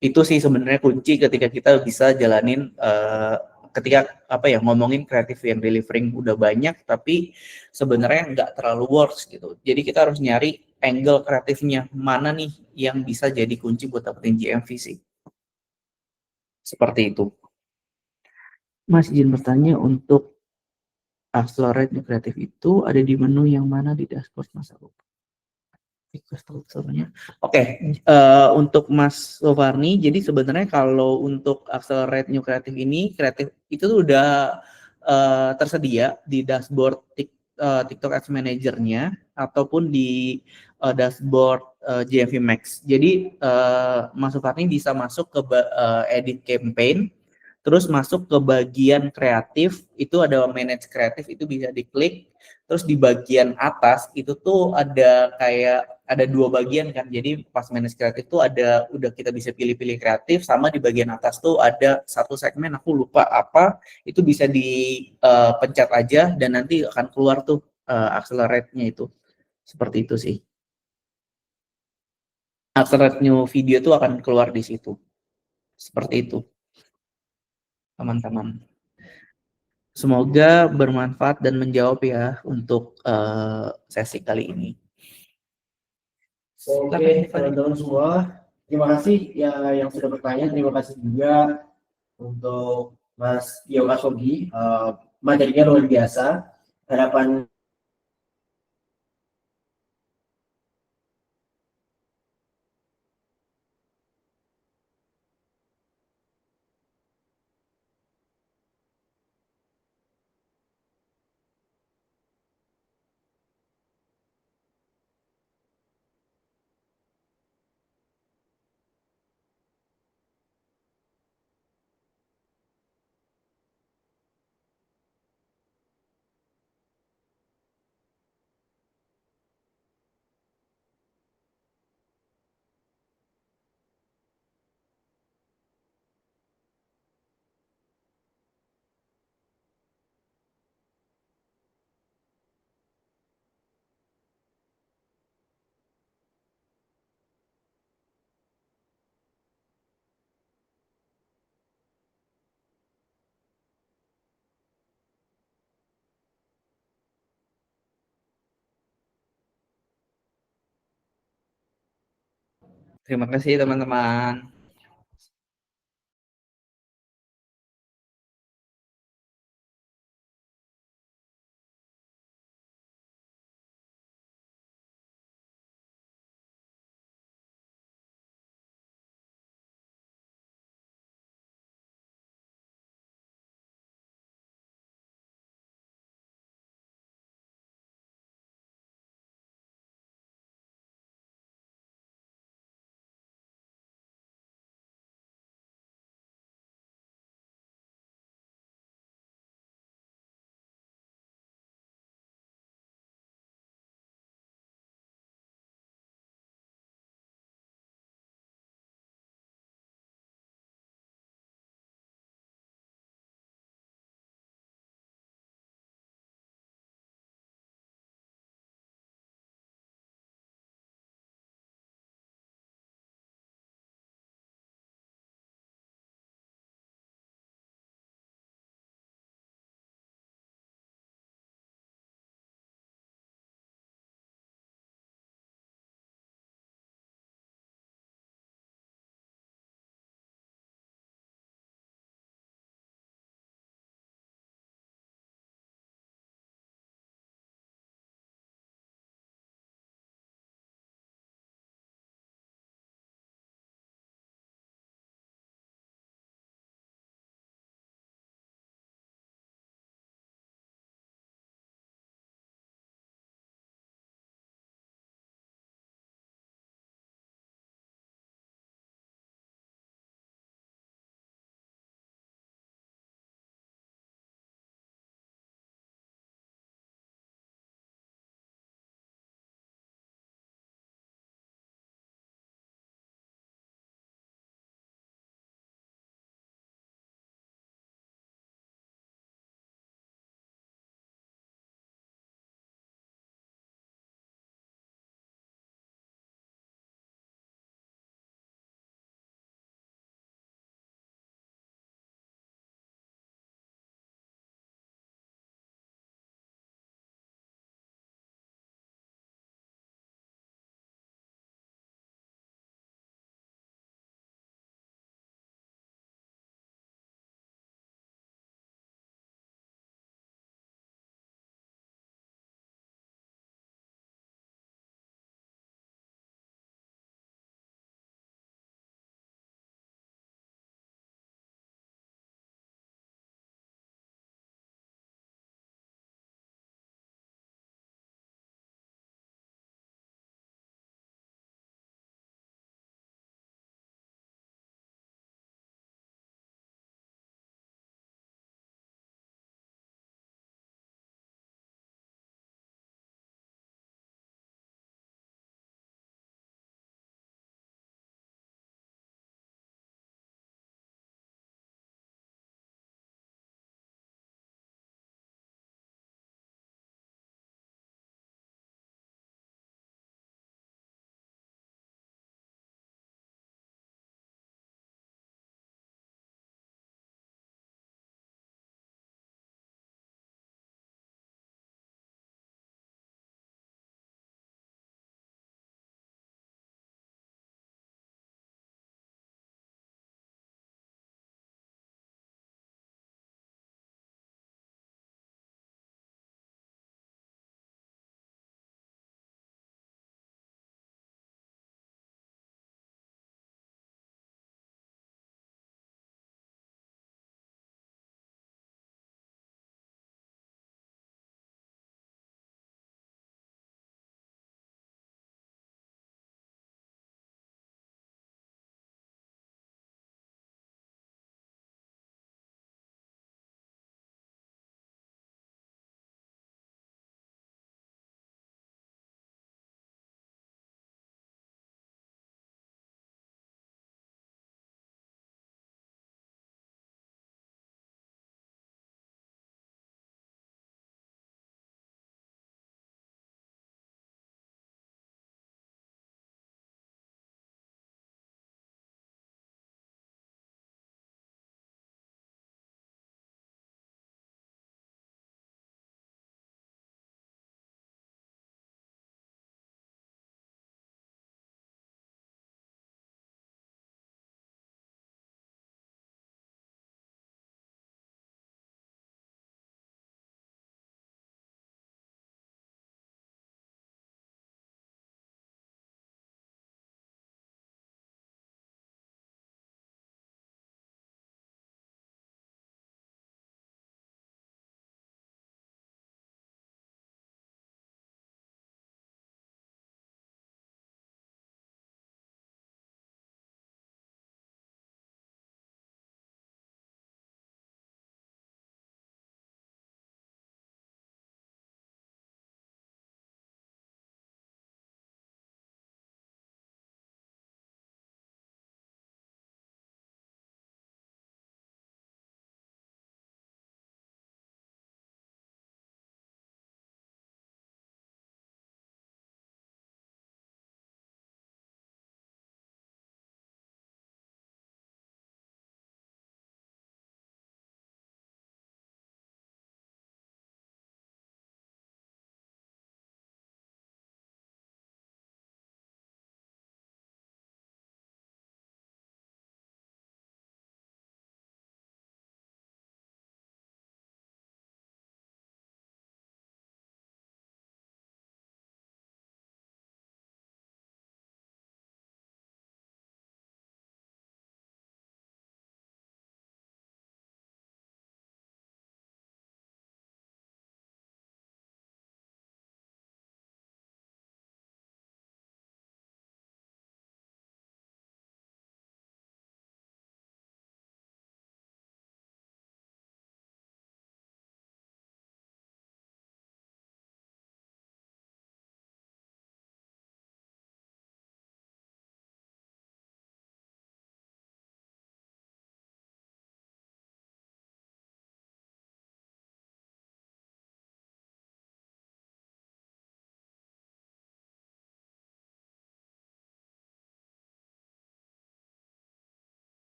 Itu sih sebenarnya kunci ketika kita bisa jalanin ketika ngomongin kreatif yang delivering udah banyak tapi sebenarnya nggak terlalu works gitu. Jadi kita harus nyari angle kreatifnya mana nih yang bisa jadi kunci buat dapetin GMV sih. Seperti itu. Mas izin bertanya, untuk accelerate di kreatif itu ada di menu yang mana di dashboard Mas? Oke, untuk Mas Sofarni, jadi sebenarnya kalau untuk accelerate new kreatif ini, kreatif itu tuh udah tersedia di dashboard TikTok Ads Manager-nya ataupun di dashboard GMV Max. Jadi Mas Sofarni bisa masuk ke edit campaign, terus masuk ke bagian kreatif, itu ada manage kreatif, itu bisa diklik. Terus di bagian atas itu tuh ada ada 2 bagian kan. Jadi pas manage kreatif tuh udah kita bisa pilih-pilih kreatif, sama di bagian atas tuh ada 1 segmen aku lupa apa, itu bisa dipencet aja dan nanti akan keluar tuh accelerate-nya itu. Seperti itu sih. Accelerate new video tuh akan keluar di situ. Seperti itu, teman-teman. Semoga bermanfaat dan menjawab ya untuk sesi kali ini. Oke, teman-teman semua, terima kasih ya yang sudah bertanya. Terima kasih juga untuk Mas Tio Kasogi, materinya luar biasa. Harapan Terima kasih teman-teman.